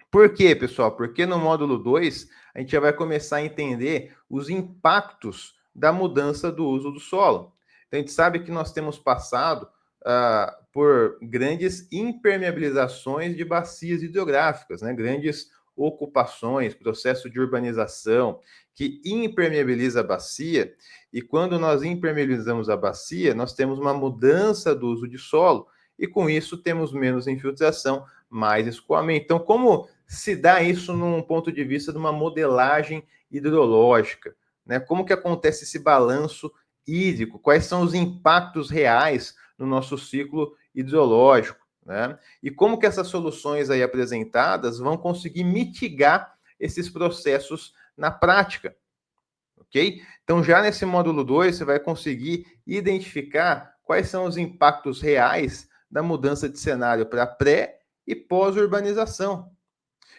Por quê, pessoal? Porque no módulo 2, a gente já vai começar a entender os impactos da mudança do uso do solo. Então, a gente sabe que nós temos passado por grandes impermeabilizações de bacias hidrográficas, né? Grandes ocupações, processo de urbanização que impermeabiliza a bacia, e quando nós impermeabilizamos a bacia, nós temos uma mudança do uso de solo, e com isso temos menos infiltração, mais escoamento. Então, como se dá isso num ponto de vista de uma modelagem hidrológica, né? Como que acontece esse balanço hídrico? Quais são os impactos reais no nosso ciclo hidrológico, né? E como que essas soluções aí apresentadas vão conseguir mitigar esses processos na prática, ok? Então, já nesse módulo 2, você vai conseguir identificar quais são os impactos reais da mudança de cenário para pré e pós-urbanização.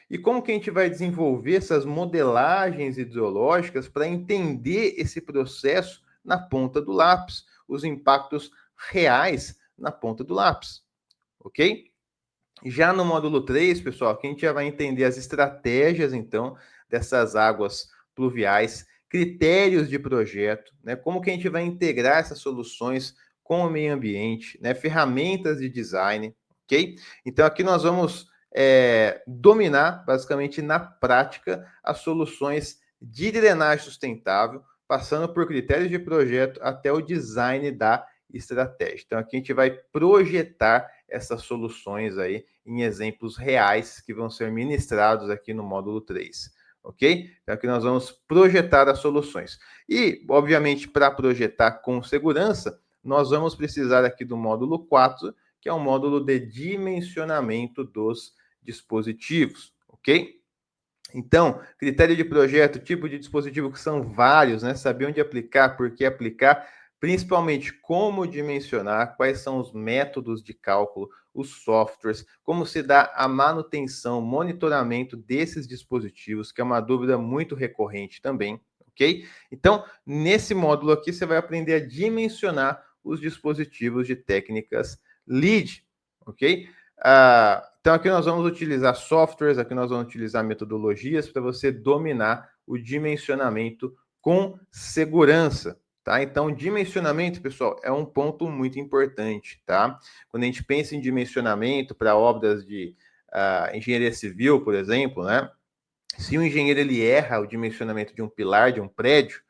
E como que a gente vai desenvolver essas modelagens hidrológicas para entender esse processo na ponta do lápis, os impactos reais na ponta do lápis, ok? Já no módulo 3, pessoal, aqui a gente já vai entender as estratégias, então, dessas águas pluviais, critérios de projeto, né? Como que a gente vai integrar essas soluções com o meio ambiente, né? Ferramentas de design, ok? Então, aqui nós vamos dominar, basicamente, na prática, as soluções de drenagem sustentável, passando por critérios de projeto até o design da estratégia. Então, aqui a gente vai projetar essas soluções aí em exemplos reais que vão ser ministrados aqui no módulo 3, ok? Então, aqui nós vamos projetar as soluções. E, obviamente, para projetar com segurança, nós vamos precisar aqui do módulo 4, que é o módulo de dimensionamento dos dispositivos, ok? Então, critério de projeto, tipo de dispositivo, que são vários, né? Saber onde aplicar, por que aplicar, principalmente como dimensionar, quais são os métodos de cálculo, os softwares, como se dá a manutenção, monitoramento desses dispositivos, que é uma dúvida muito recorrente também, ok? Então, nesse módulo aqui, você vai aprender a dimensionar os dispositivos de técnicas LEED, ok? Então, aqui nós vamos utilizar softwares, aqui nós vamos utilizar metodologias para você dominar o dimensionamento com segurança, tá? Então, dimensionamento, pessoal, é um ponto muito importante, tá? Quando a gente pensa em dimensionamento para obras de engenharia civil, por exemplo, né? Se o engenheiro ele erra o dimensionamento de um pilar de um prédio,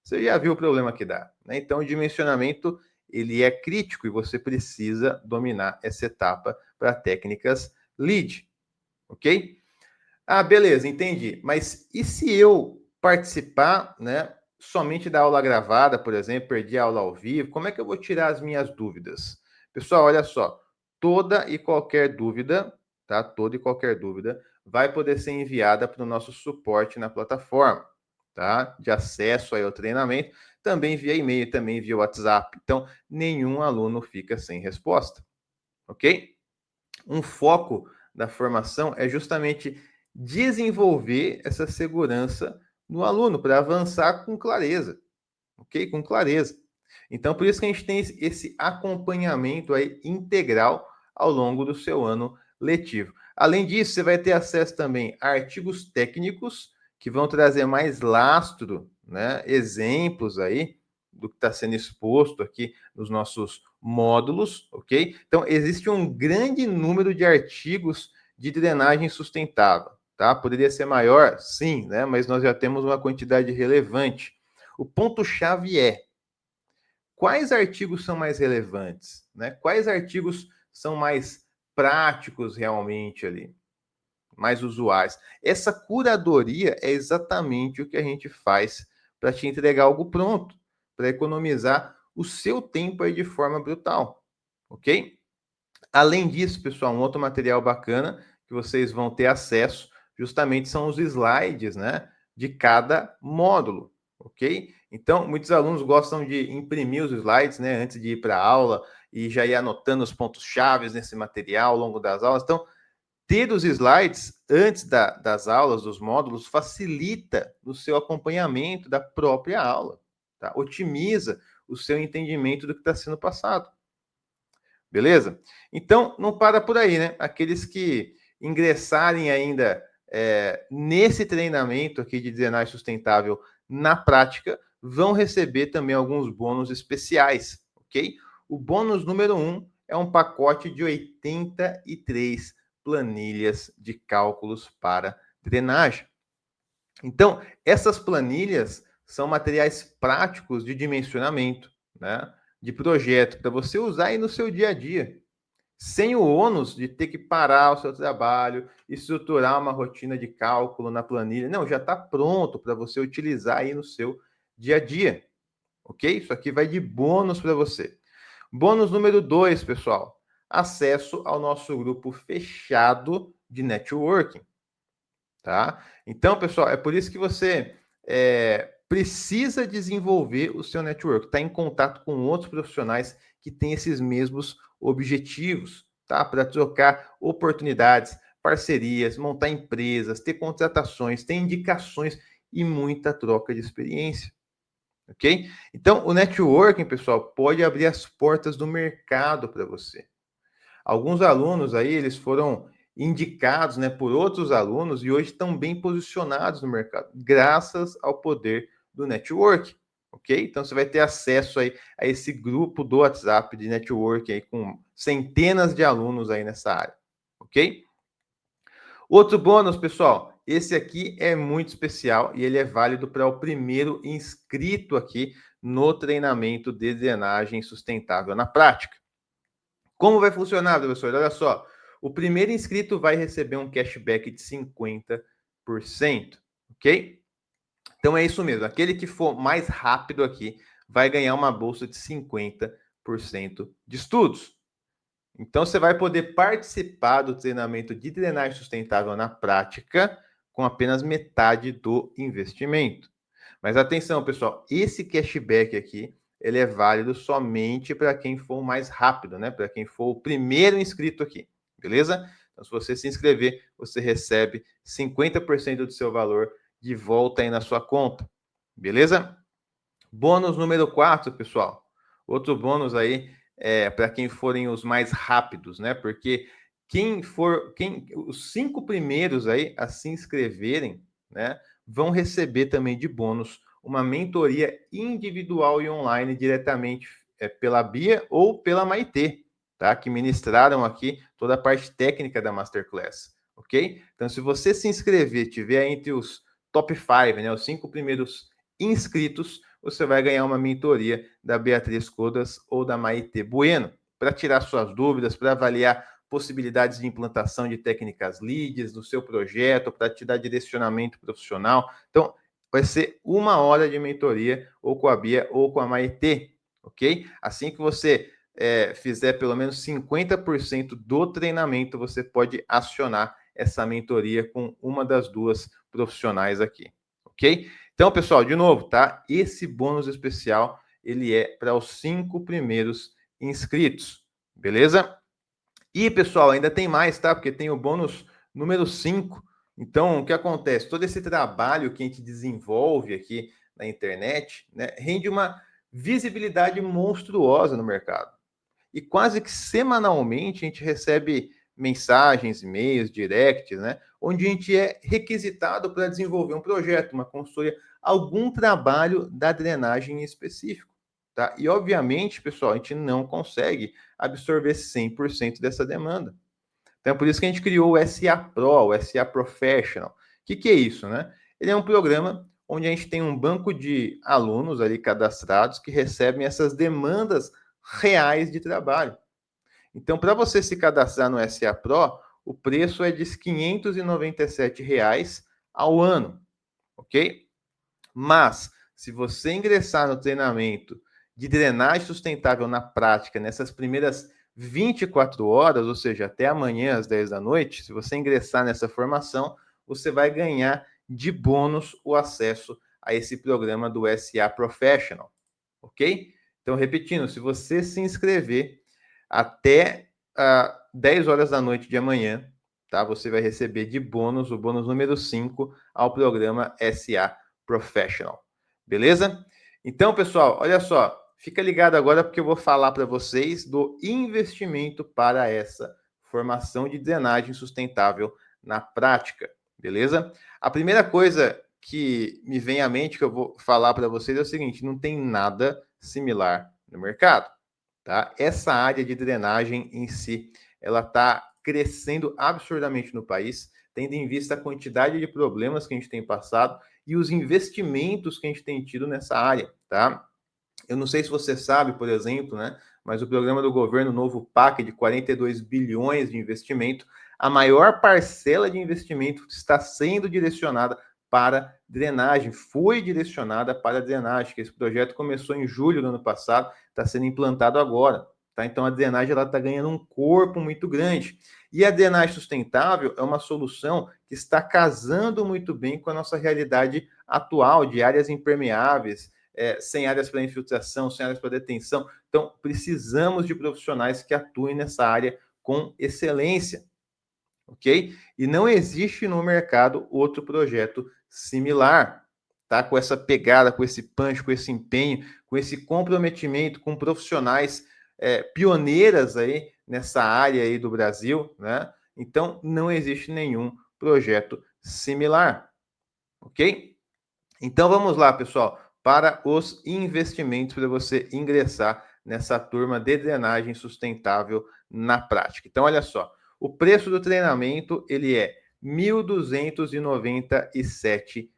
você já viu o problema que dá, né? Então, o dimensionamento ele é crítico e você precisa dominar essa etapa para técnicas LEED, ok? Beleza, entendi. Mas e se eu participar, né, somente da aula gravada, por exemplo, perdi a aula ao vivo, como é que eu vou tirar as minhas dúvidas? Pessoal, olha só, toda e qualquer dúvida, tá? Toda e qualquer dúvida vai poder ser enviada para o nosso suporte na plataforma, tá? De acesso aí ao treinamento, também via e-mail, também via WhatsApp. Então, nenhum aluno fica sem resposta, ok? Um foco da formação é justamente desenvolver essa segurança no aluno para avançar com clareza, ok? Com clareza. Então, por isso que a gente tem esse acompanhamento aí integral ao longo do seu ano letivo. Além disso, você vai ter acesso também a artigos técnicos que vão trazer mais lastro, né? Exemplos aí do que está sendo exposto aqui nos nossos módulos, ok? Então, existe um grande número de artigos de drenagem sustentável, tá? Poderia ser maior? Sim, né? Mas nós já temos uma quantidade relevante. O ponto-chave é: quais artigos são mais relevantes, né? Quais artigos são mais práticos realmente ali, mais usuais? Essa curadoria é exatamente o que a gente faz para te entregar algo pronto, para economizar o seu tempo aí de forma brutal, ok? Além disso, pessoal, um outro material bacana que vocês vão ter acesso justamente são os slides, né, de cada módulo, ok? Então, muitos alunos gostam de imprimir os slides, né, antes de ir para a aula e já ir anotando os pontos-chave nesse material ao longo das aulas. Então, ter os slides antes das aulas, dos módulos, facilita o seu acompanhamento da própria aula, tá? Otimiza o seu entendimento do que está sendo passado. Beleza? Então, não para por aí, né? Aqueles que ingressarem ainda nesse treinamento aqui de drenagem sustentável na prática, vão receber também alguns bônus especiais, ok? O bônus número 1 é um pacote de 83 planilhas de cálculos para drenagem. Então, essas planilhas são materiais práticos de dimensionamento, né? De projeto, para você usar aí no seu dia a dia, sem o ônus de ter que parar o seu trabalho, estruturar uma rotina de cálculo na planilha. Não, já está pronto para você utilizar aí no seu dia a dia, ok? Isso aqui vai de bônus para você. Bônus número 2, pessoal, acesso ao nosso grupo fechado de networking, tá? Então, pessoal, é por isso que você precisa desenvolver o seu network, estar em contato com outros profissionais que têm esses mesmos objetivos, tá? Para trocar oportunidades, parcerias, montar empresas, ter contratações, ter indicações e muita troca de experiência, ok? Então, o networking, pessoal, pode abrir as portas do mercado para você. Alguns alunos aí, eles foram indicados, né, por outros alunos e hoje estão bem posicionados no mercado, graças ao poder do network, ok? Então, você vai ter acesso aí a esse grupo do WhatsApp de network aí com centenas de alunos aí nessa área, ok? Outro bônus, pessoal, esse aqui é muito especial e ele é válido para o primeiro inscrito aqui no treinamento de drenagem sustentável na prática. Como vai funcionar, professor? Olha só, o primeiro inscrito vai receber um cashback de 50%, ok? Então é isso mesmo, aquele que for mais rápido aqui vai ganhar uma bolsa de 50% de estudos. Então você vai poder participar do treinamento de drenagem sustentável na prática com apenas metade do investimento. Mas atenção, pessoal, esse cashback aqui, ele é válido somente para quem for mais rápido, né? Para quem for o primeiro inscrito aqui, beleza? Então, se você se inscrever, você recebe 50% do seu valor de volta aí na sua conta, beleza? Bônus número 4, pessoal. Outro bônus aí para quem forem os mais rápidos, né? Porque os 5 primeiros aí a se inscreverem, né, vão receber também de bônus uma mentoria individual e online diretamente pela Bia ou pela Maitê, tá? Que ministraram aqui toda a parte técnica da Masterclass, ok? Então, se você se inscrever, tiver entre os top 5, né, os 5 primeiros inscritos, você vai ganhar uma mentoria da Beatriz Codas ou da Maitê Bueno para tirar suas dúvidas, para avaliar possibilidades de implantação de técnicas LEEDs no seu projeto, para te dar direcionamento profissional. Então, vai ser 1 hora de mentoria ou com a Bia ou com a Maitê, ok? Assim que você fizer pelo menos 50% do treinamento, você pode acionar essa mentoria com uma das 2 profissionais aqui, ok? Então, pessoal, de novo, tá? Esse bônus especial, ele é para os 5 primeiros inscritos, beleza? E, pessoal, ainda tem mais, tá? Porque tem o bônus número 5. Então, o que acontece? Todo esse trabalho que a gente desenvolve aqui na internet, né, rende uma visibilidade monstruosa no mercado. E quase que semanalmente a gente recebe mensagens, e-mails, directs, né, onde a gente é requisitado para desenvolver um projeto, uma consultoria, algum trabalho da drenagem em específico. tá? E, obviamente, pessoal, a gente não consegue absorver 100% dessa demanda. Então, é por isso que a gente criou o SA Pro, o SA Professional. O que é isso, né? Ele é um programa onde a gente tem um banco de alunos ali cadastrados que recebem essas demandas reais de trabalho. Então, para você se cadastrar no SA Pro, o preço é de R$ 597 ao ano, ok? Mas, se você ingressar no treinamento de drenagem sustentável na prática, nessas primeiras 24 horas, ou seja, até amanhã às 10 da noite, se você ingressar nessa formação, você vai ganhar de bônus o acesso a esse programa do SA Professional, ok? Então, repetindo, se você se inscrever até 10 horas da noite de amanhã, tá? Você vai receber de bônus, o bônus número 5 ao programa SA Professional. Beleza? Então, pessoal, olha só, fica ligado agora porque eu vou falar para vocês do investimento para essa formação de drenagem sustentável na prática, beleza? A primeira coisa que me vem à mente que eu vou falar para vocês é o seguinte: não tem nada similar no mercado, tá? Essa área de drenagem em si, ela está crescendo absurdamente no país, tendo em vista a quantidade de problemas que a gente tem passado e os investimentos que a gente tem tido nessa área, tá? Eu não sei se você sabe, por exemplo, né, mas o programa do governo, novo PAC, de 42 bilhões de investimento, a maior parcela de investimento está sendo direcionada para drenagem, foi direcionada para drenagem, que esse projeto começou em julho do ano passado, está sendo implantado agora. Tá? Então, a drenagem está ganhando um corpo muito grande. E a drenagem sustentável é uma solução que está casando muito bem com a nossa realidade atual, de áreas impermeáveis, sem áreas para infiltração, sem áreas para detenção. Então, precisamos de profissionais que atuem nessa área com excelência, ok? E não existe no mercado outro projeto similar, tá? Com essa pegada, com esse punch, com esse empenho, com esse comprometimento com profissionais pioneiras aí nessa área aí do Brasil, né? Então, não existe nenhum projeto similar, ok? Então, vamos lá, pessoal, para os investimentos para você ingressar nessa turma de drenagem sustentável na prática. Então, olha só, o preço do treinamento, ele é R$ 1.297,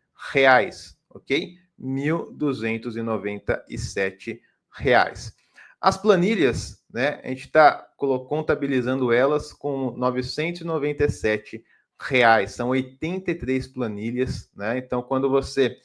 ok? R$ 1.297. As planilhas, né, a gente está contabilizando elas com R$ 997. São 83 planilhas, né? Então, quando você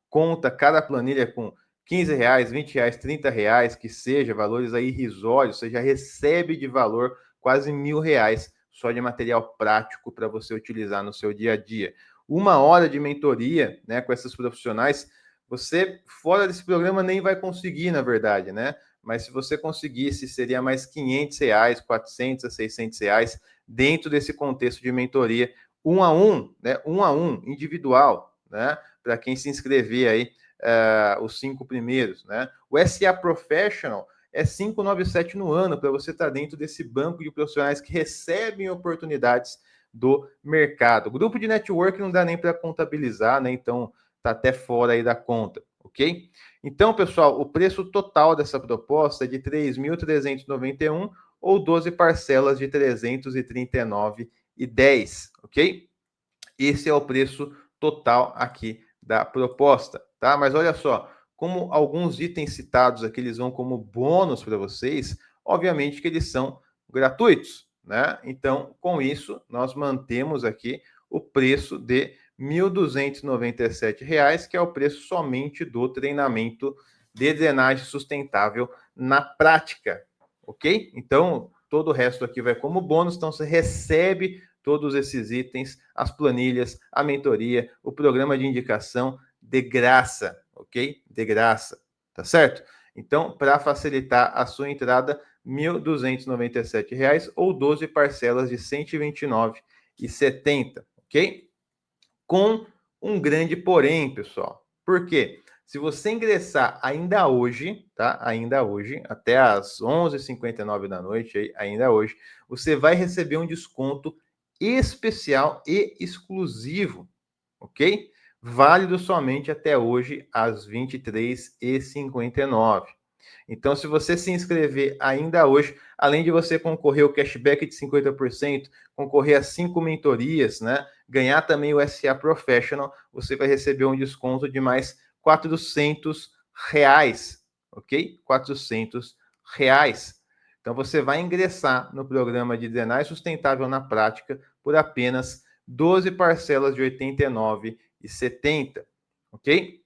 conta cada planilha com R$15, R$20, R$30, que seja, valores aí irrisórios, você já recebe de valor quase R$1.000 só de material prático para você utilizar no seu dia a dia. 1 hora de mentoria, né, com esses profissionais, você, fora desse programa, nem vai conseguir, na verdade, né? Mas se você conseguisse, seria mais R$500, R$400 a R$600 dentro desse contexto de mentoria, 1 a 1, né? 1 a 1, individual, né? Para quem se inscrever aí, os 5 primeiros, né? O SA Professional é 597 no ano, para você estar dentro desse banco de profissionais que recebem oportunidades do mercado. O grupo de network não dá nem para contabilizar, né? Então, tá até fora aí da conta, ok? Então, pessoal, o preço total dessa proposta é de R$ 3.391 ou 12 parcelas de R$ 339,10, ok? Esse é o preço total aqui da proposta, tá? Mas olha só, como alguns itens citados aqui, eles vão como bônus para vocês, obviamente que eles são gratuitos, né? Então, com isso, nós mantemos aqui o preço de R$ 1.297, que é o preço somente do treinamento de drenagem sustentável na prática, ok? Então, todo o resto aqui vai como bônus, então você recebe todos esses itens, as planilhas, a mentoria, o programa de indicação de graça, ok? De graça, tá certo? Então, para facilitar a sua entrada, R$ 1.297 ou 12 parcelas de R$ 129,70, ok? Com um grande porém, pessoal. Por quê? Se você ingressar ainda hoje, tá? Ainda hoje, até às 11h59 da noite, ainda hoje, você vai receber um desconto especial e exclusivo, ok? válido somente até hoje, às 23h59. Então, se você se inscrever ainda hoje, além de você concorrer ao cashback de 50%, concorrer a 5 mentorias, né? Ganhar também o SA Professional, você vai receber um desconto de mais R$400, ok? R$400. Então, você vai ingressar no programa de drenagem sustentável na prática por apenas 12 parcelas de R$ 89,70, ok?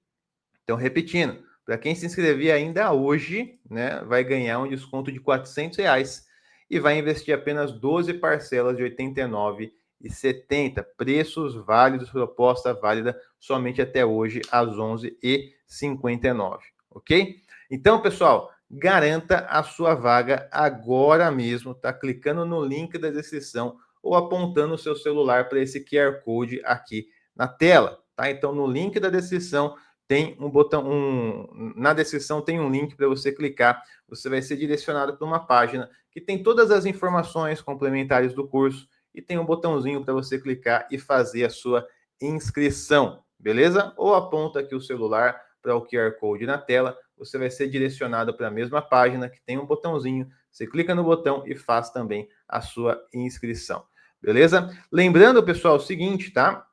Então, repetindo, para quem se inscrever ainda hoje, né, vai ganhar um desconto de R$400 e vai investir apenas 12 parcelas de R$ 89,70. Preços válidos, proposta válida somente até hoje, às 11h59, ok? Então, pessoal, garanta a sua vaga agora mesmo, tá? Clicando no link da descrição ou apontando o seu celular para esse QR Code aqui na tela, tá? Então, no link da descrição tem um botão, na descrição tem um link para você clicar, você vai ser direcionado para uma página que tem todas as informações complementares do curso e tem um botãozinho para você clicar e fazer a sua inscrição, beleza? Ou aponta aqui o celular para o QR Code na tela, você vai ser direcionado para a mesma página que tem um botãozinho, você clica no botão e faz também a sua inscrição, beleza? Lembrando, pessoal, o seguinte, tá?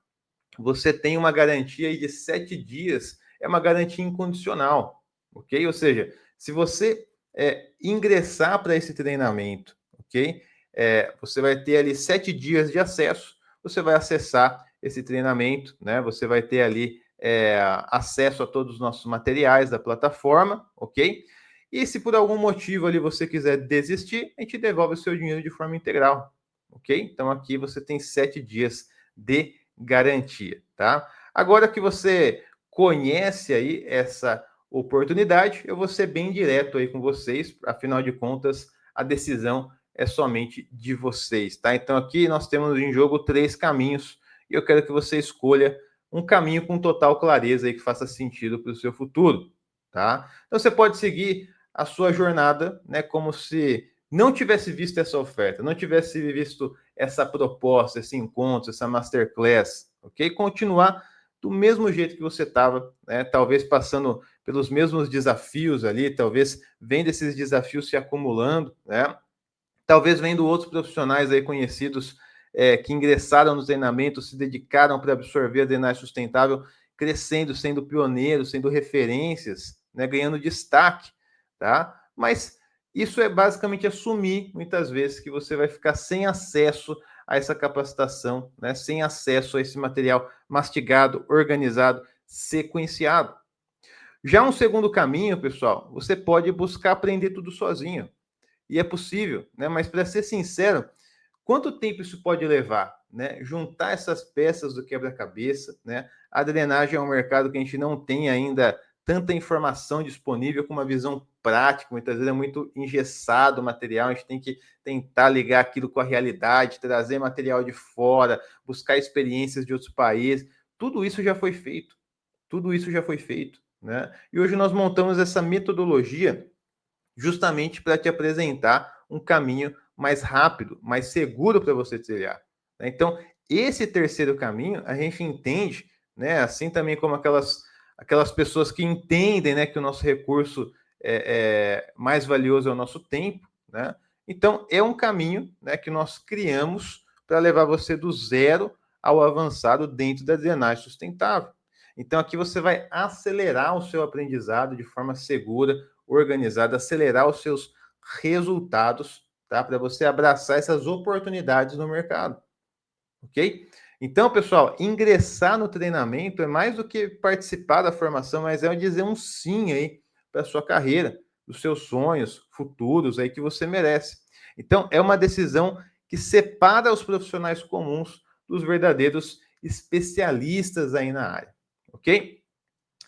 Você tem uma garantia de 7 dias, é uma garantia incondicional, ok? Ou seja, se você ingressar para esse treinamento, ok? Você vai ter ali 7 dias de acesso, você vai acessar esse treinamento, né? Você vai ter ali acesso a todos os nossos materiais da plataforma, ok? E se por algum motivo ali você quiser desistir, a gente devolve o seu dinheiro de forma integral, ok? Então aqui você tem 7 dias de garantia, tá? Agora que você conhece aí essa oportunidade, eu vou ser bem direto aí com vocês, afinal de contas, a decisão é somente de vocês, tá? Então aqui nós temos em jogo 3 caminhos e eu quero que você escolha um caminho com total clareza aí que faça sentido para o seu futuro, tá? Então você pode seguir a sua jornada, né, como se não tivesse visto essa oferta, não tivesse visto essa proposta, esse encontro, essa masterclass, ok? Continuar do mesmo jeito que você estava, né? Talvez passando pelos mesmos desafios ali, talvez vendo esses desafios se acumulando, né? Talvez vendo outros profissionais aí conhecidos que ingressaram no treinamento, se dedicaram para absorver a drenagem sustentável, crescendo, sendo pioneiros, sendo referências, né? Ganhando destaque, tá? Mas isso é basicamente assumir, muitas vezes, que você vai ficar sem acesso a essa capacitação, né? Sem acesso a esse material mastigado, organizado, sequenciado. Já um segundo caminho, pessoal, você pode buscar aprender tudo sozinho. E é possível, né? Mas para ser sincero, quanto tempo isso pode levar, né? Juntar essas peças do quebra-cabeça, né? A drenagem é um mercado que a gente não tem ainda tanta informação disponível com uma visão prática, muitas vezes é muito engessado o material, a gente tem que tentar ligar aquilo com a realidade, trazer material de fora, buscar experiências de outros países, tudo isso já foi feito, né? E hoje nós montamos essa metodologia justamente para te apresentar um caminho mais rápido, mais seguro para você trilhar. Então, esse terceiro caminho, a gente entende, né, assim também como aquelas pessoas que entendem, né, que o nosso recurso mais valioso é o nosso tempo, né? Então, é um caminho, né, que nós criamos para levar você do zero ao avançado dentro da drenagem sustentável. Então, aqui você vai acelerar o seu aprendizado de forma segura, organizada, acelerar os seus resultados, tá? Para você abraçar essas oportunidades no mercado, ok? Então, pessoal, ingressar no treinamento é mais do que participar da formação, mas é dizer um sim aí para a sua carreira, dos seus sonhos futuros aí que você merece. Então, é uma decisão que separa os profissionais comuns dos verdadeiros especialistas aí na área, ok?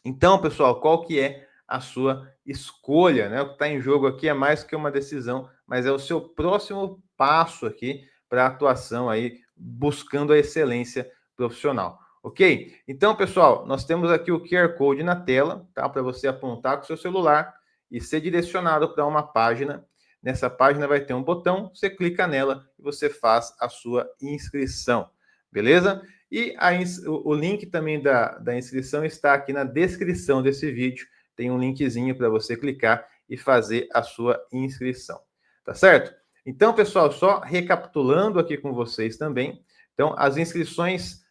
Então, pessoal, qual que é a sua escolha, né? O que está em jogo aqui é mais que uma decisão, mas é o seu próximo passo aqui para a atuação aí, buscando a excelência profissional, ok? Então, pessoal, nós temos aqui o QR Code na tela, tá? Para você apontar com o seu celular e ser direcionado para uma página. Nessa página vai ter um botão, você clica nela e você faz a sua inscrição, beleza? E o link também da inscrição está aqui na descrição desse vídeo. Tem um linkzinho para você clicar e fazer a sua inscrição. Tá certo? Então, pessoal, só recapitulando aqui com vocês também. Então, as inscrições,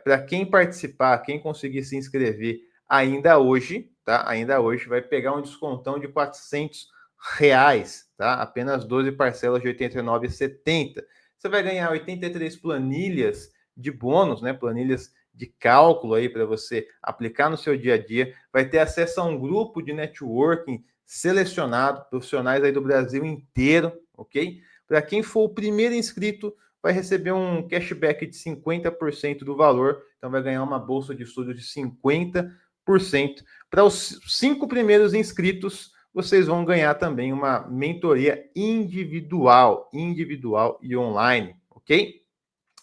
para quem participar, quem conseguir se inscrever ainda hoje, tá? Ainda hoje, vai pegar um descontão de R$400, tá? Apenas 12 parcelas de R$ 89,70. Você vai ganhar 83 planilhas de bônus, né? Planilhas de cálculo aí para você aplicar no seu dia a dia. Vai ter acesso a um grupo de networking selecionado, profissionais aí do Brasil inteiro, ok? Para quem for o primeiro inscrito, vai receber um cashback de 50% do valor, então vai ganhar uma bolsa de estudo de 50%. Para os 5 primeiros inscritos, vocês vão ganhar também uma mentoria individual e online, ok?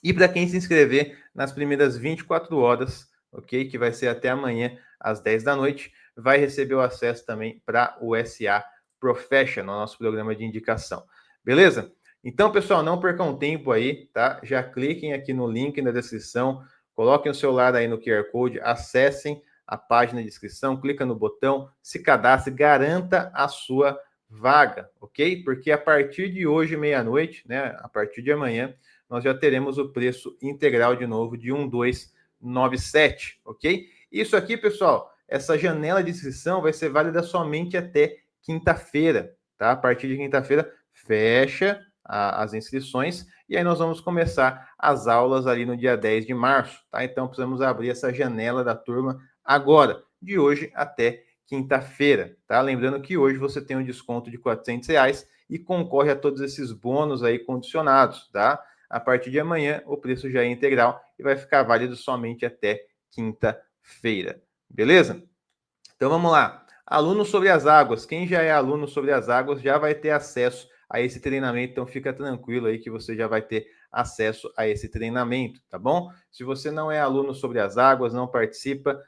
E para quem se inscrever nas primeiras 24 horas, ok? Que vai ser até amanhã, às 10 da noite, vai receber o acesso também para o SA Professional, nosso programa de indicação. Beleza? Então, pessoal, não percam tempo aí, tá? Já cliquem aqui no link na descrição, coloquem o celular aí no QR Code, acessem a página de inscrição, clica no botão, se cadastre, garanta a sua vaga, ok? Porque a partir de hoje, meia-noite, né? A partir de amanhã, nós já teremos o preço integral de novo de 1,297, ok? Isso aqui, pessoal, essa janela de inscrição vai ser válida somente até quinta-feira, tá? A partir de quinta-feira, fecha as inscrições e aí nós vamos começar as aulas ali no dia 10 de março, tá? Então, precisamos abrir essa janela da turma agora, de hoje até quinta-feira, tá? Lembrando que hoje você tem um desconto de R$400 e concorre a todos esses bônus aí condicionados, tá? A partir de amanhã, o preço já é integral e vai ficar válido somente até quinta-feira. Beleza? Então, vamos lá. Aluno sobre as águas. Quem já é aluno sobre as águas já vai ter acesso a esse treinamento. Então, fica tranquilo aí que você já vai ter acesso a esse treinamento, tá bom? Se você não é aluno sobre as águas, não participa,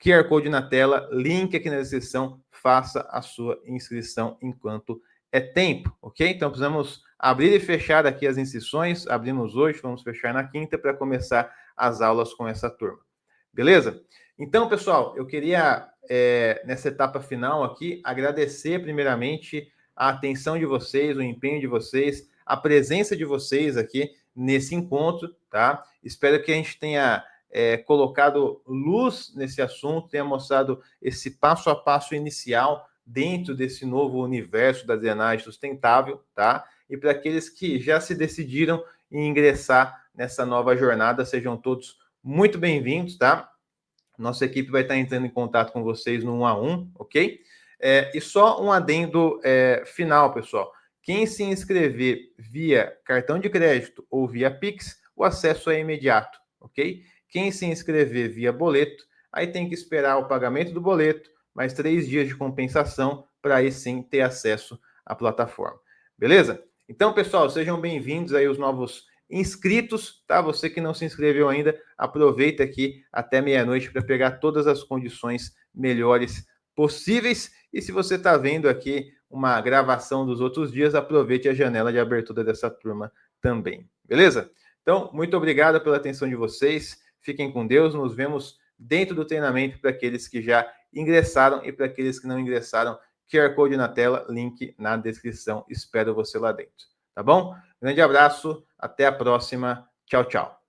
QR Code na tela, link aqui na descrição, faça a sua inscrição enquanto é tempo, ok? Então, precisamos abrir e fechar aqui as inscrições. Abrimos hoje, vamos fechar na quinta para começar as aulas com essa turma. Beleza? Então, pessoal, eu queria, nessa etapa final aqui, agradecer primeiramente a atenção de vocês, o empenho de vocês, a presença de vocês aqui nesse encontro, tá? Espero que a gente tenha colocado luz nesse assunto, tenha mostrado esse passo a passo inicial dentro desse novo universo da drenagem sustentável, tá? E para aqueles que já se decidiram em ingressar nessa nova jornada, sejam todos muito bem-vindos, tá? Nossa equipe vai estar entrando em contato com vocês no 1 a 1, ok? E só um adendo final, pessoal. Quem se inscrever via cartão de crédito ou via Pix, o acesso é imediato, ok? Quem se inscrever via boleto, aí tem que esperar o pagamento do boleto, mais 3 dias de compensação, para aí sim ter acesso à plataforma. Beleza? Então, pessoal, sejam bem-vindos aí os novos inscritos, tá? Você que não se inscreveu ainda, aproveita aqui até meia-noite para pegar todas as condições melhores possíveis. E se você está vendo aqui uma gravação dos outros dias, aproveite a janela de abertura dessa turma também. Beleza? Então, muito obrigado pela atenção de vocês. Fiquem com Deus. Nos vemos dentro do treinamento para aqueles que já ingressaram e para aqueles que não ingressaram. QR Code na tela, link na descrição. Espero você lá dentro. Tá bom? Grande abraço. Até a próxima. Tchau, tchau.